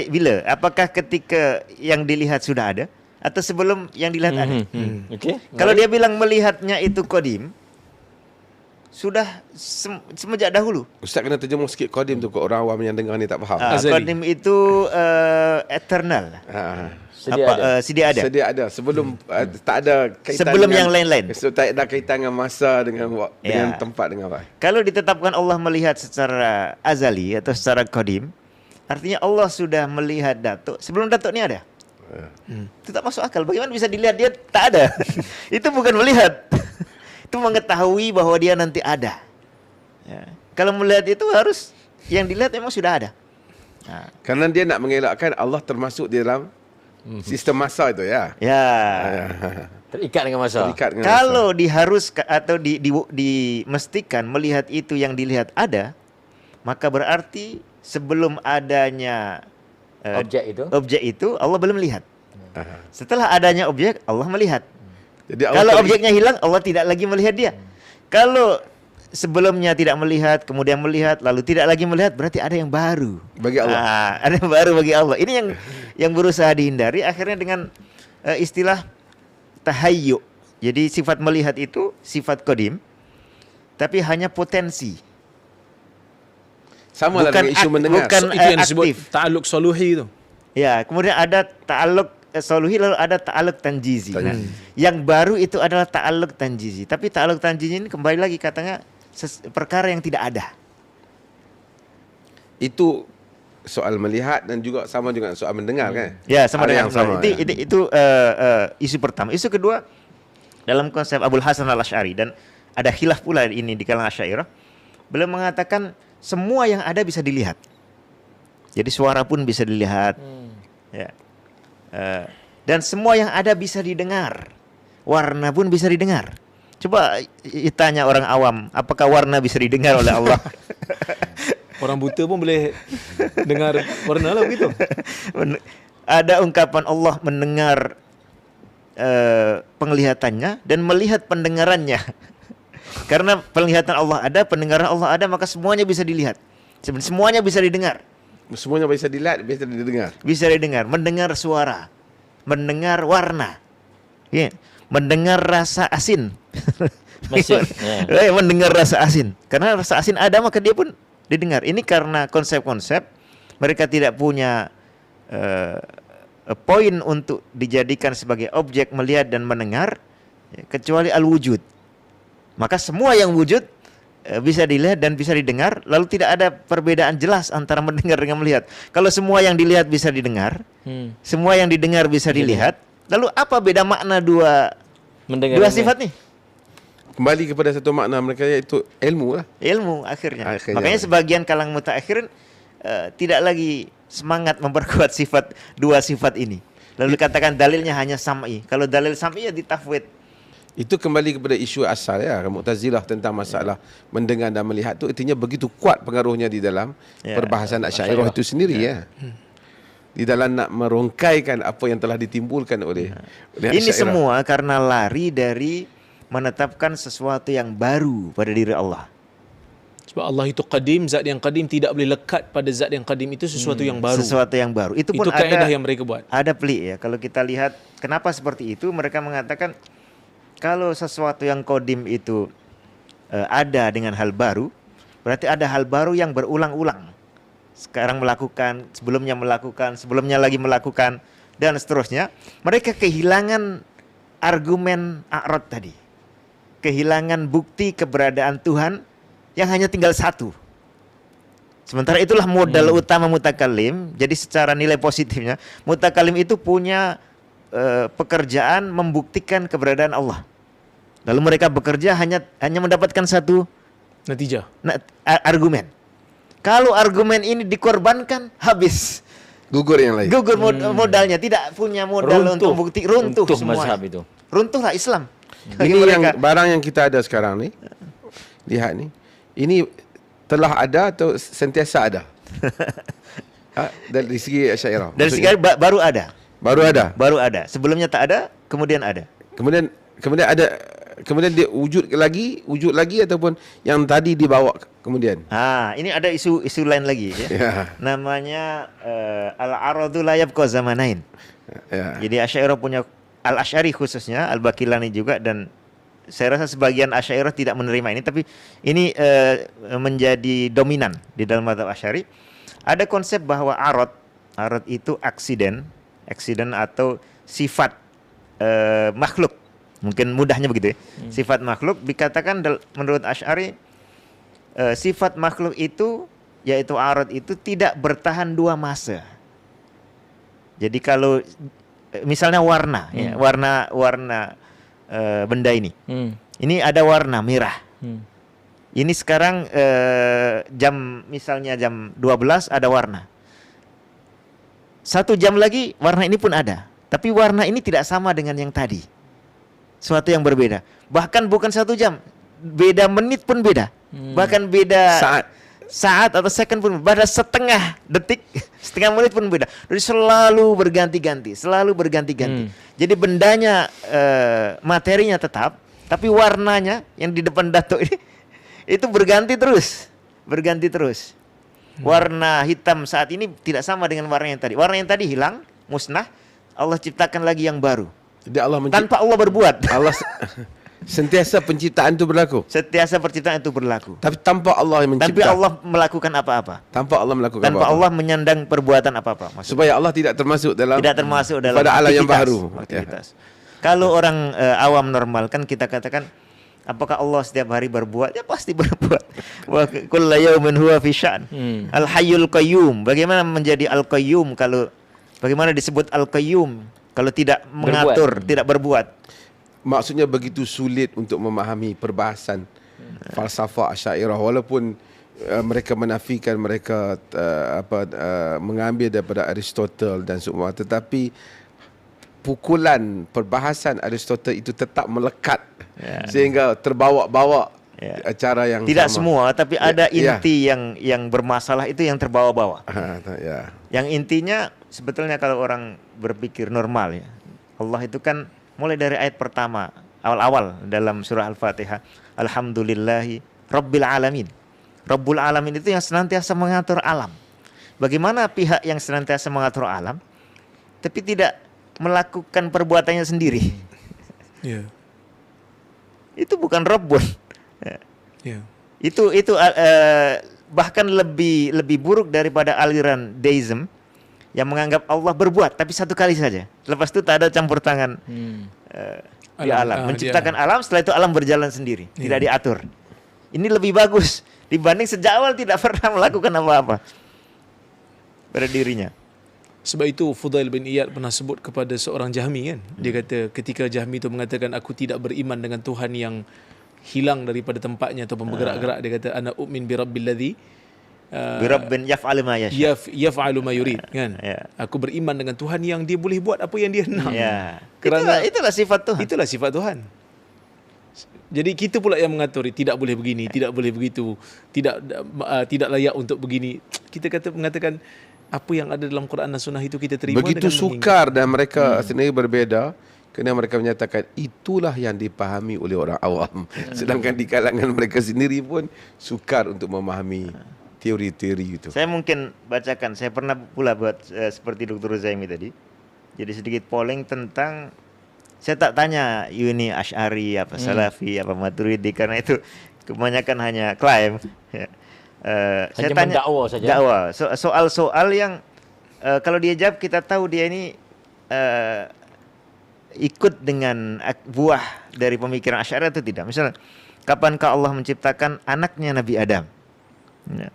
bila? Apakah ketika yang dilihat sudah ada atau sebelum yang dilihat ada? Okey. Kalau dia bilang melihatnya itu qadim, sudah semenjak dahulu. Ustaz kena terjemah sikit qadim tu ke orang awam yang dengar ni tak faham. Azali. Qadim itu eternal. Sedia ada. Sedia ada. Sebelum tak ada kaitan Sebelum dengan, yang lain-lain. Tak ada kaitan dengan masa, dengan Ya. tempat, dengan apa. Kalau ditetapkan Allah melihat secara azali atau secara qadim, artinya Allah sudah melihat Datuk sebelum Datuk ni ada. Itu tak masuk akal. Bagaimana bisa dilihat dia tak ada? Itu bukan melihat. Itu mengetahui bahwa dia nanti ada. Ya. Kalau melihat itu harus yang dilihat memang sudah ada. Nah, Karena dia nak mengelakkan Allah termasuk di dalam sistem masa itu, ya. ya. Terikat dengan masa. Terikat dengan Kalau diharuskan atau dimestikan melihat itu yang dilihat ada, maka berarti sebelum adanya objek itu Allah belum melihat. Setelah adanya objek Allah melihat. Jadi Allah Kalau objeknya hilang Allah tidak lagi melihat dia. Kalau sebelumnya tidak melihat, kemudian melihat, lalu tidak lagi melihat, berarti ada yang baru bagi Allah. Ada yang baru bagi Allah. Ini yang berusaha dihindari akhirnya dengan istilah tahayyu. Jadi sifat melihat itu sifat qadim, tapi hanya potensi. Sama lah dengan isu mendengar. bukan Itu yang disebut aktif. ta'alluq soluhi tu. Ya, kemudian ada ta'alluq soluhi, lalu ada ta'alluq tanjizi. Nah, yang baru itu adalah ta'alluq tanjizi. Tapi ta'alluq tanjizi ini kembali lagi katanya perkara yang tidak ada. Itu soal melihat dan juga sama juga soal mendengar, kan? Ya, sama Ada dengan yang sama. Itu isu pertama. Isu kedua dalam konsep Abul Hasan Al-Asy'ari, dan ada khilaf pula ini di kalangan Asy'ariyah. Beliau mengatakan semua yang ada bisa dilihat. Jadi suara pun bisa dilihat. Ya. Dan semua yang ada bisa didengar. Warna pun bisa didengar. Coba tanya orang awam, apakah warna bisa didengar oleh Allah? Orang buta pun boleh dengar warna lah begitu. Ada ungkapan Allah mendengar penglihatannya dan melihat pendengarannya. Karena penglihatan Allah ada, pendengaran Allah ada, maka semuanya bisa dilihat. Semuanya bisa didengar. Semuanya bisa dilihat, bisa didengar. Bisa didengar, mendengar suara, mendengar warna. Ya, mendengar rasa asin. Maksud, Mendengar rasa asin. Karena rasa asin ada maka dia pun didengar. Ini karena konsep-konsep mereka tidak punya poin untuk dijadikan sebagai objek melihat dan mendengar, ya, kecuali al-wujud. Maka semua yang wujud bisa dilihat dan bisa didengar, lalu tidak ada perbedaan jelas antara mendengar dengan melihat. Kalau semua yang dilihat bisa didengar, semua yang didengar bisa dilihat, lalu apa beda makna dua sifat nih? Kembali kepada satu makna mereka, yaitu ilmu lah. Ilmu akhirnya. Makanya sebagian kalangan mutaakhirin tidak lagi semangat memperkuat dua sifat ini. Lalu dikatakan dalilnya hanya sam'i. Kalau dalil sam'i ya ditafwid. Itu kembali kepada isu asal ya, Mu'tazilah tentang masalah mendengar dan melihat itu artinya begitu kuat pengaruhnya di dalam perbahasan Asy'ariyah itu sendiri ya. Di dalam nak merongkaikan apa yang telah ditimbulkan oleh ini semua karena lari dari menetapkan sesuatu yang baru pada diri Allah. Sebab Allah itu qadim, zat yang qadim tidak boleh lekat pada zat yang qadim, itu sesuatu yang baru. Sesuatu yang baru. Itu pun kaedah yang mereka buat. Ada pelik ya. Kalau kita lihat kenapa seperti itu, mereka mengatakan kalau sesuatu yang qadim itu ada dengan hal baru, berarti ada hal baru yang berulang-ulang. Sekarang melakukan, sebelumnya lagi melakukan, dan seterusnya. Mereka kehilangan argumen a'rad tadi. Kehilangan bukti keberadaan Tuhan yang hanya tinggal satu. Sementara itulah modal utama mutakallim. Jadi secara nilai positifnya, mutakallim itu punya pekerjaan membuktikan keberadaan Allah. Lalu mereka bekerja hanya mendapatkan satu natijah, argumen. Kalau argumen ini dikorbankan, habis. Gugur yang lain. Gugur modalnya, tidak punya modal untuk bukti, runtuh semua. Runtuhlah Islam. Ini yang barang yang kita ada sekarang nih. Lihat nih. Ini telah ada atau sentiasa ada? Dari segi Asy'ariyah. Dari segi baru ada. Baru ada. Sebelumnya tak ada, kemudian ada. Kemudian ada, kemudian dia wujud lagi ataupun yang tadi dibawa kemudian. Ini ada isu lain lagi ya. Namanya al-aradu la yabqa zamanain. Jadi Asy'ariyah punya, Al-Asy'ari khususnya, Al-Baqillani juga, dan saya rasa sebagian Asy'ariyah tidak menerima ini, tapi ini menjadi dominan di dalam mazhab Asy'ari. Ada konsep bahwa arad itu aksiden atau sifat makhluk. Mungkin mudahnya begitu ya. Sifat makhluk dikatakan menurut Asy'ari, sifat makhluk itu, yaitu arad itu, tidak bertahan dua masa. Jadi kalau misalnya warna, ya, warna benda ini. Ini ada warna merah. Ini sekarang misalnya jam 12 ada warna. 1 jam lagi warna ini pun ada. Tapi warna ini tidak sama dengan yang tadi. Suatu yang berbeda. Bahkan bukan 1 jam, beda menit pun beda. Bahkan beda saat atau second pun, pada setengah detik, setengah menit pun beda. Jadi selalu berganti-ganti. Jadi bendanya, materinya tetap, tapi warnanya yang di depan dato ini itu berganti terus. Warna hitam saat ini tidak sama dengan warna yang tadi. Warna yang tadi hilang, musnah. Allah ciptakan lagi yang baru. Tanpa Allah berbuat. Allah sentiasa penciptaan itu berlaku. Tapi tanpa Allah yang mencipta. Tapi Allah melakukan apa-apa. Tanpa Allah menyandang perbuatan apa-apa. Maksudnya. Supaya Allah tidak termasuk dalam pada alam yang baru. Aktivitas. Kalau orang awam normal kan kita katakan, apakah Allah setiap hari berbuat? Ya pasti berbuat. Wa kullu yaumin huwa fi sya'n. Al-Hayyul Qayyum. Bagaimana menjadi Al-Qayyum bagaimana disebut Al-Qayyum kalau tidak mengatur, tidak berbuat? Maksudnya begitu sulit untuk memahami perbahasan falsafah Asy'ariyah, walaupun mereka menafikan, mereka mengambil daripada Aristotle dan semua, tetapi pukulan perbahasan Aristotle itu tetap melekat sehingga terbawa-bawa cara yang tidak sama. Semua, tapi ada inti yang bermasalah itu yang terbawa-bawa. Yang intinya sebetulnya kalau orang berpikir normal ya, Allah itu kan mulai dari ayat pertama awal-awal dalam surah Al-Fatihah, Alhamdulillahi Rabbil Alamin. Rabbul Alamin itu yang senantiasa mengatur alam. Bagaimana pihak yang senantiasa mengatur alam tapi tidak melakukan perbuatannya sendiri? Ya. Itu bukan Rabbun. Ya. Itu bahkan lebih buruk daripada aliran deism yang menganggap Allah berbuat tapi satu kali saja. Lepas itu tak ada campur tangan di alam. Menciptakan alam, setelah itu alam berjalan sendiri, tidak diatur. Ini lebih bagus dibanding sejak awal tidak pernah melakukan apa-apa pada dirinya. Sebab itu Fudail bin Iyad pernah sebut kepada seorang Jahmi kan. Dia kata ketika Jahmi itu mengatakan aku tidak beriman dengan Tuhan yang hilang daripada tempatnya ataupun bergerak-gerak, dia kata ana u'min bi rabbil ladzi Bi rabbin yaf'alu ma yasha. yaf'alu ma yurid kan. Aku beriman dengan Tuhan yang dia boleh buat apa yang dia nak. Ya. Kerana Itulah sifat Tuhan. Itulah sifat Tuhan. Jadi kita pula yang mengatur, tidak boleh begini, tidak boleh begitu, tidak layak untuk begini. Kita mengatakan apa yang ada dalam Quran dan Sunnah itu kita terima. Begitu sukar dan mereka sendiri berbeza, kerana mereka menyatakan itulah yang dipahami oleh orang awam. Sedangkan di kalangan mereka sendiri pun sukar untuk memahami teori-teori itu. Saya mungkin bacakan, saya pernah pula buat seperti Dr. Zaimi tadi. Jadi sedikit polling tentang, saya tak tanya ini Asy'ari apa Salafi apa Maturidi, karena itu kebanyakan hanya klaim. Saya tanya mendakwa saja. Dakwa. Soal-soal yang kalau dia jawab kita tahu dia ini ikut dengan buah dari pemikiran Asy'ari atau tidak. Misalnya, kapankah Allah menciptakan anaknya Nabi Adam? Ya.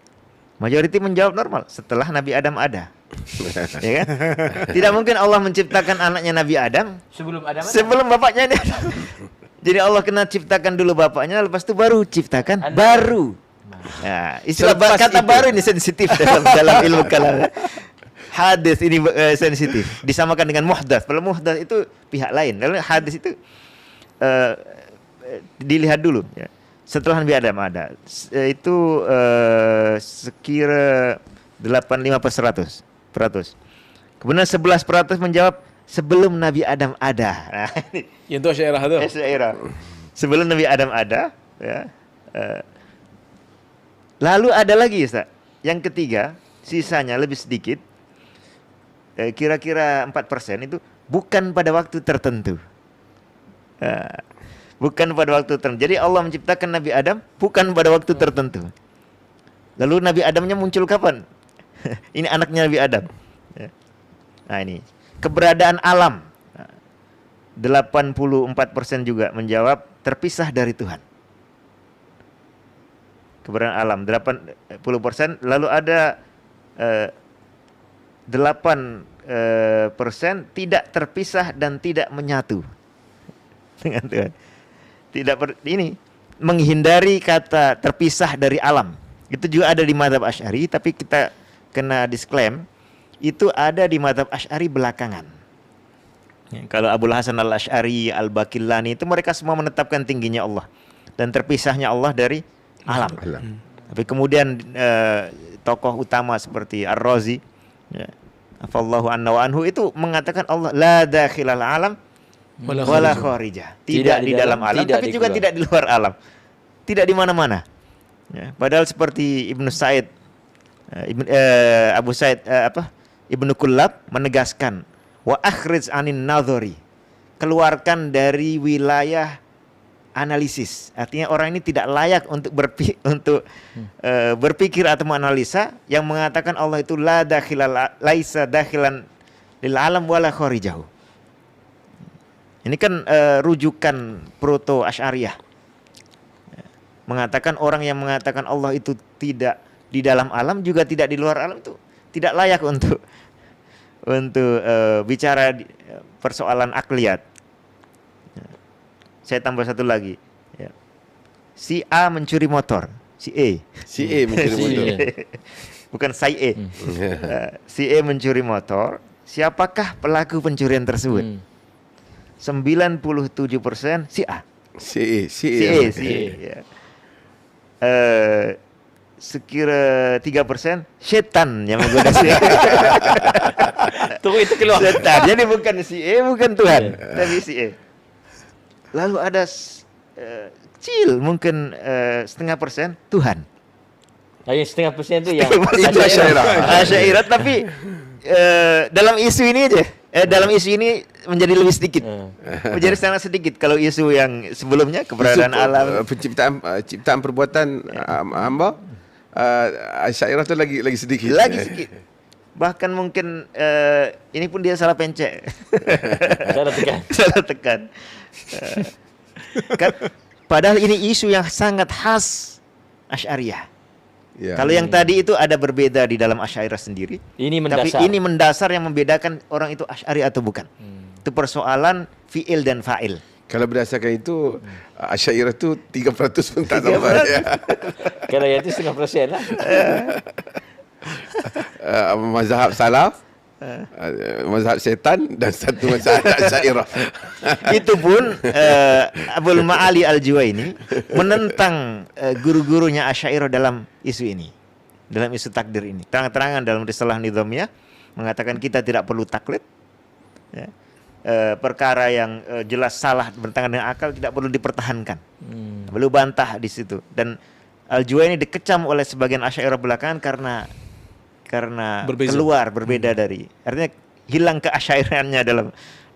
Majoriti menjawab normal, setelah Nabi Adam ada. Ya kan? Tidak mungkin Allah menciptakan anaknya Nabi Adam sebelum bapaknya ini ada. Jadi Allah kena ciptakan dulu bapaknya, lepas itu baru ciptakan baru. Ya, istilah kata itu baru ini sensitif dalam ilmu kalam. Hadis ini sensitif, disamakan dengan muhdats. Kalau muhdats itu pihak lain. Kalau hadis itu dilihat dulu ya. Setelah Nabi Adam ada, itu sekira 85%. Kemudian 11% menjawab sebelum Nabi Adam ada. Nah, yang itu Asy'ariyah tu. Asy'ariyah. Sebelum Nabi Adam ada, ya. Lalu ada lagi Ustaz, yang ketiga, sisanya lebih sedikit, kira-kira 4% itu bukan pada waktu tertentu. Bukan pada waktu tertentu. Jadi Allah menciptakan Nabi Adam bukan pada waktu tertentu. Lalu Nabi Adamnya muncul kapan? Ini anaknya Nabi Adam. Nah ini keberadaan alam. 84% juga menjawab terpisah dari Tuhan. Keberadaan alam 80%. Lalu ada 8% tidak terpisah dan tidak menyatu dengan Tuhan. Ini menghindari kata terpisah dari alam. Itu juga ada di mazhab Asy'ari, tapi kita kena disclaim itu ada di mazhab Asy'ari belakangan. Ya, kalau Abul Hasan Al-Asy'ari, Al-Baqillani itu mereka semua menetapkan tingginya Allah dan terpisahnya Allah dari alam. Tapi kemudian tokoh utama seperti Ar-Razi, ya, afallahu anna wa anhu, itu mengatakan Allah la dakhilal alam wala kharijah. Tidak di dalam alam, tapi juga tidak di luar alam. Tidak di mana-mana. Ya, padahal seperti Ibnu Sa'id, Abu Sa'id Ibnu Kullab menegaskan wa akhrij anin nadhari, keluarkan dari wilayah analisis. Artinya orang ini tidak layak untuk berpikir atau menganalisa yang mengatakan Allah itu la dakhilal laisa dakhilan lil alam wala kharijahu. Ini kan rujukan proto Asy'ariyah. Mengatakan orang yang mengatakan Allah itu tidak di dalam alam juga tidak di luar alam itu tidak layak untuk bicara persoalan akliyat. Saya tambah satu lagi. Ya. Si A mencuri motor, si E mencuri motor. Bukan si E. Si E mencuri motor. Siapakah pelaku pencurian tersebut? 97% si A. Si E. Ya. Sekira 3% setan yang menggoda si E. Tunggu itu keluar. Setan. Jadi bukan si E, bukan Tuhan, tapi si E. Lalu ada kecil mungkin 0,5% Tuhan. Yang 0,5% itu yang Asy'ariyah, tapi dalam isu ini aja dalam isu ini menjadi lebih sedikit. Menjadi sangat sedikit kalau isu yang sebelumnya keberadaan alam, ciptaan perbuatan hamba, Asy'ariyah tu lagi sedikit. lagi sedikit. Bahkan mungkin ini pun dia salah pencet. Salah tekan. Padahal ini isu yang sangat khas Asy'ariyah. Ya. Kalau yang tadi itu ada berbeda di dalam Asy'ariyah sendiri. Ini Tapi mendasar. ini mendasar yang membedakan orang itu Asy'ari atau bukan. Itu persoalan fi'il dan fa'il. Kalau berdasarkan itu, Asy'ariyah tu 3% pun tak sama. Ya. Kalau yang itu 0.5% lah. Mazhab salaf, mazhab syaitan dan satu mazhab Asy'ariyah. Itu pun Abul Ma'ali Al-Juwaini menentang guru-gurunya Asy'ariyah dalam isu ini. Dalam isu takdir ini. Terang-terangan dalam Risalah Nidhamiyah mengatakan kita tidak perlu taklid. Ya. Perkara yang jelas salah bertentangan dengan akal tidak perlu dipertahankan. Perlu bantah di situ. Dan Al-Juwaini dikecam oleh sebagian Asy'ariyah belakangan karena Berbeza. berbeda dari, artinya hilang keasy'ariyahannya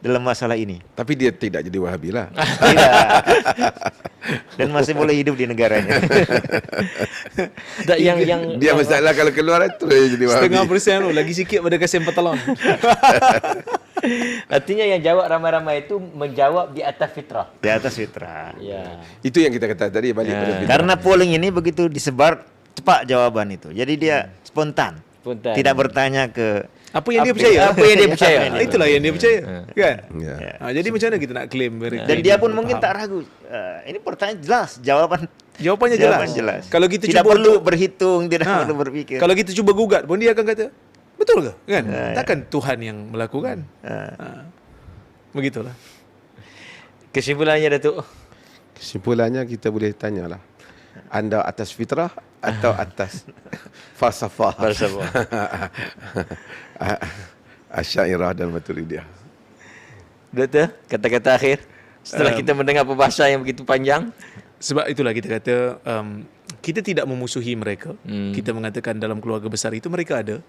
dalam masalah ini. Tapi dia tidak jadi Wahabi lah. Tidak. Dan masih boleh hidup di negaranya. yang Dia masalah kalau keluar itu dia jadi Wahabi. 0.5% tu lagi sikit pada Kasim Petalon. artinya yang jawab ramai-ramai itu menjawab di atas fitrah. Di atas fitrah. Ya. Itu yang kita kata tadi balik pada fitrah. Karena polling ini begitu disebar cepat jawaban itu. Jadi dia spontan. Tidak bertanya ke Apa yang dia percaya? Apa yang dia percaya? Itulah yang dia percaya. Kan? Ya. Jadi macam mana kita nak claim? dan dia pun mungkin tak ragu. Ini pertanyaan jelas, Jawapannya jawaban jelas. jelas. Kalau kita tidak cuba perlu berhitung, tidak Ha. perlu berpikir. Kalau kita cuba gugat pun dia akan kata, betul ke? Kan? Takkan Tuhan yang melakukan. Begitulah. Kesimpulannya Datuk. Kesimpulannya kita boleh tanyalah. Anda atas fitrah atau atas falsafah? Asy'ariyah dan Maturidiyah. Doktor, kata-kata akhir setelah kita mendengar perbahasan yang begitu panjang. Sebab itulah kita kata kita tidak memusuhi mereka. Kita mengatakan dalam keluarga besar itu mereka ada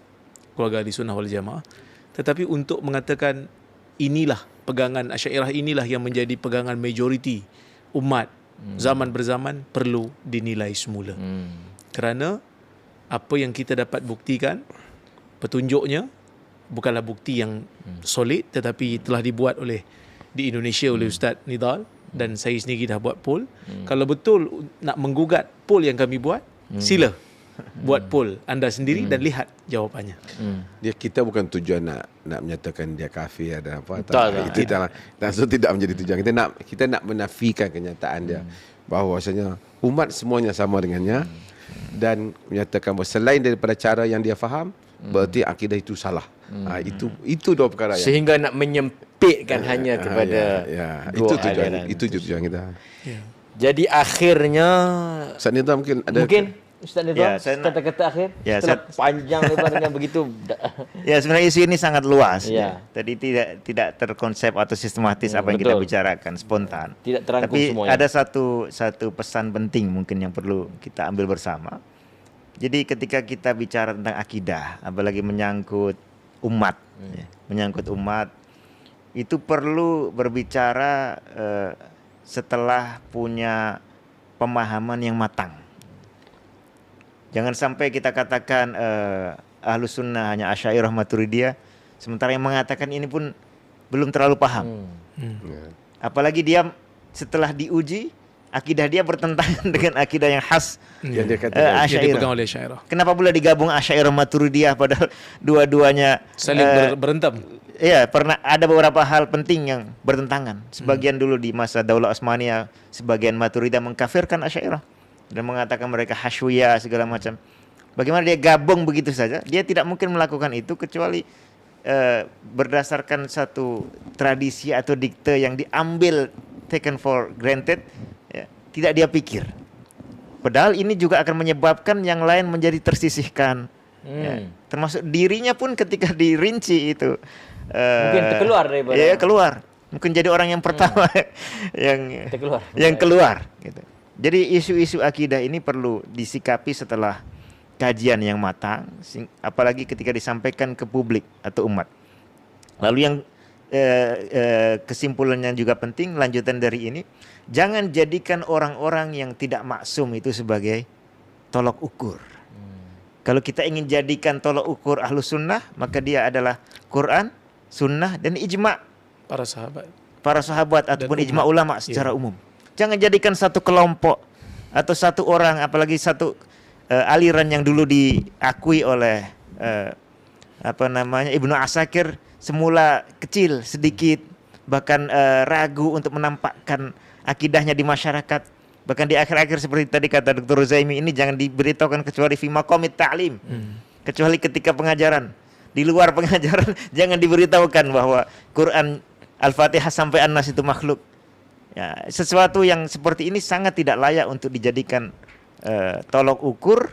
keluarga Ahli Sunnah wal Jamaah. Tetapi untuk mengatakan inilah pegangan Asy'ariyah, inilah yang menjadi pegangan majoriti umat zaman berzaman, perlu dinilai semula. Kerana apa yang kita dapat buktikan, petunjuknya bukanlah bukti yang solid, tetapi telah dibuat di Indonesia oleh Ustaz Nidal, dan saya sendiri dah buat poll. Kalau betul nak menggugat poll yang kami buat, sila buat poll anda sendiri dan lihat jawapannya. Kita bukan tujuan nak menyatakan dia kafir dan apa. Tak. Itu langsung tidak menjadi tujuan. Kita nak menafikan kenyataan dia bahawasanya umat semuanya sama dengannya dan menyatakan bahawa selain daripada cara yang dia faham, berarti akidah itu salah. Itu dua perkara yang Sehingga nak menyempitkan hanya kepada itu dua tujuan. aliran. Itu tujuan kita. Jadi akhirnya Ustaz Nidham mungkin ada Ustaz Nidham, Ya, saya nak- kata-kata akhir Ya, setelah panjang lebar dengan begitu. Ya, sebenarnya isu ini sangat luas. Ya. Tadi tidak terkonsep atau sistematis apa yang kita betul. bicarakan, spontan. Tidak terangkum Tapi semuanya. ada satu pesan penting mungkin yang perlu kita ambil bersama. Jadi ketika kita bicara tentang akidah, apalagi menyangkut umat, menyangkut umat, itu perlu berbicara setelah punya pemahaman yang matang. Jangan sampai kita katakan Ahlus Sunnah hanya Asy'ariyah Maturidiyah, sementara yang mengatakan ini pun belum terlalu paham. Apalagi dia setelah diuji, akidah dia bertentangan dengan akidah yang khas yang dia kata Yang Asy'ariyah. dipegang oleh Asy'ariyah. Kenapa pula digabung Asy'ariyah Maturidiyah padahal dua-duanya Saling berentam. ya, pernah ada beberapa hal penting yang bertentangan. Sebagian dulu di masa Daulah Utsmaniyah, sebagian Maturidiyah mengkafirkan Asy'ariyah dan mengatakan mereka hasyuyah segala macam. Bagaimana dia gabung begitu saja? Dia tidak mungkin melakukan itu kecuali berdasarkan satu tradisi atau dikte yang diambil, taken for granted, ya, tidak dia pikir. Padahal ini juga akan menyebabkan yang lain menjadi tersisihkan. Ya, termasuk dirinya pun ketika dirinci itu Mungkin terkeluar daripada. ya keluar. Mungkin jadi orang yang pertama yang keluar gitu. Jadi isu-isu akidah ini perlu disikapi setelah kajian yang matang, apalagi ketika disampaikan ke publik atau umat. Lalu yang kesimpulannya juga penting, lanjutan dari ini, jangan jadikan orang-orang yang tidak maksum itu sebagai tolok ukur. Kalau kita ingin jadikan tolok ukur ahlu sunnah, maka dia adalah Quran, sunnah, dan ijma' para sahabat ataupun ijma' ulama secara umum. Jangan jadikan satu kelompok atau satu orang, apalagi satu aliran yang dulu diakui oleh Ibnu Asakir, semula kecil sedikit, bahkan ragu untuk menampakkan akidahnya di masyarakat. Bahkan di akhir-akhir seperti tadi kata Dr. Zaimi, ini jangan diberitahukan kecuali fi maqamit ta'lim, kecuali ketika pengajaran. Di luar pengajaran jangan diberitahukan bahwa Quran Al-Fatihah sampai An-Nas itu makhluk. Ya, sesuatu yang seperti ini sangat tidak layak untuk dijadikan tolok ukur,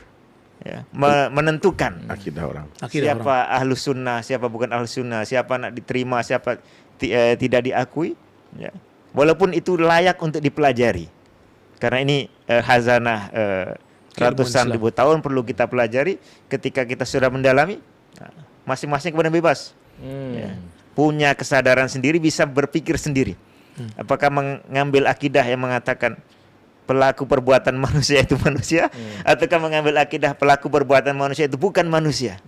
ya, menentukan Akidah orang. siapa ahlu sunnah, siapa bukan ahlu sunnah, siapa nak diterima, siapa tidak diakui, ya. Walaupun itu layak untuk dipelajari, karena ini khazanah ratusan ribu tahun perlu kita pelajari. Ketika kita sudah mendalami, masing-masing kemudian bebas, ya, punya kesadaran sendiri, bisa berpikir sendiri. Apakah mengambil akidah yang mengatakan pelaku perbuatan manusia itu manusia, ataukah mengambil akidah pelaku perbuatan manusia itu bukan manusia,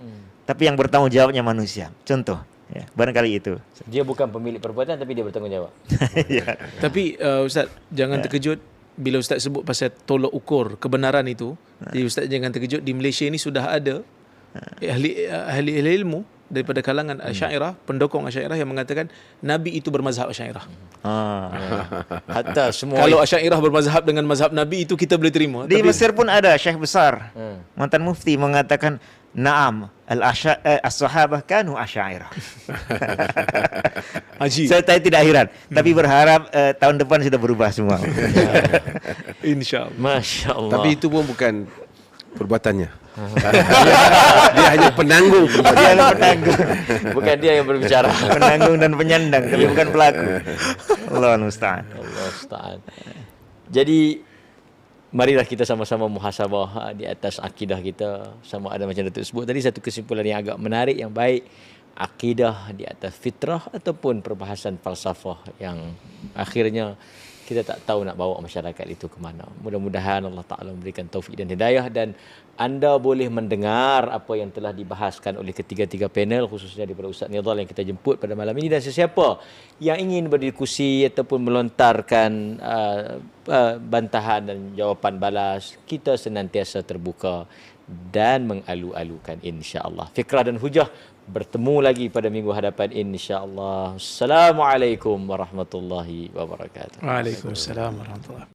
tapi yang bertanggung jawabnya manusia. Contoh, ya, barangkali itu. Dia bukan pemilik perbuatan tapi dia bertanggung jawab. Ya. Tapi Ustaz, jangan terkejut bila Ustaz sebut pasal tolok ukur kebenaran itu. Jadi Ustaz jangan terkejut, di Malaysia ini sudah ada ahli ilmu daripada kalangan Asy'ariyah, pendukung Asy'ariyah yang mengatakan Nabi itu bermazhab Asy'ariyah. Hatta semua Kalau Asy'ariyah bermazhab dengan mazhab Nabi, itu kita boleh terima. Di Mesir pun ada syekh besar, mantan mufti, mengatakan na'am as-sahabah kanu asy'ariyah. Haji. Saya tidak heran, tapi berharap tahun depan sudah berubah semua. InsyaAllah. Masya Allah. Tapi itu pun bukan perbuatannya. Dia hanya penanggung perbuatan. Dia adalah penanggung. Bukan dia yang berbicara. Penanggung dan penyandang, tapi bukan pelaku. Allah musta'an. Allah musta'an. Jadi marilah kita sama-sama muhasabah di atas akidah kita. Sama ada macam Datuk sebut tadi, satu kesimpulan yang agak menarik, yang baik. Akidah di atas fitrah ataupun perbahasan falsafah yang akhirnya kita tak tahu nak bawa masyarakat itu ke mana. Mudah-mudahan Allah Ta'ala memberikan taufik dan hidayah, dan anda boleh mendengar apa yang telah dibahaskan oleh ketiga-tiga panel, khususnya daripada Ustaz Nidhal yang kita jemput pada malam ini, dan sesiapa yang ingin berdiskusi ataupun melontarkan bantahan dan jawapan balas, kita senantiasa terbuka dan mengalu-alukan, insya-Allah. Fikrah dan hujah bertemu lagi pada minggu hadapan, insya-Allah. Assalamualaikum warahmatullahi wabarakatuh. Waalaikumsalam warahmatullahi wabarakatuh.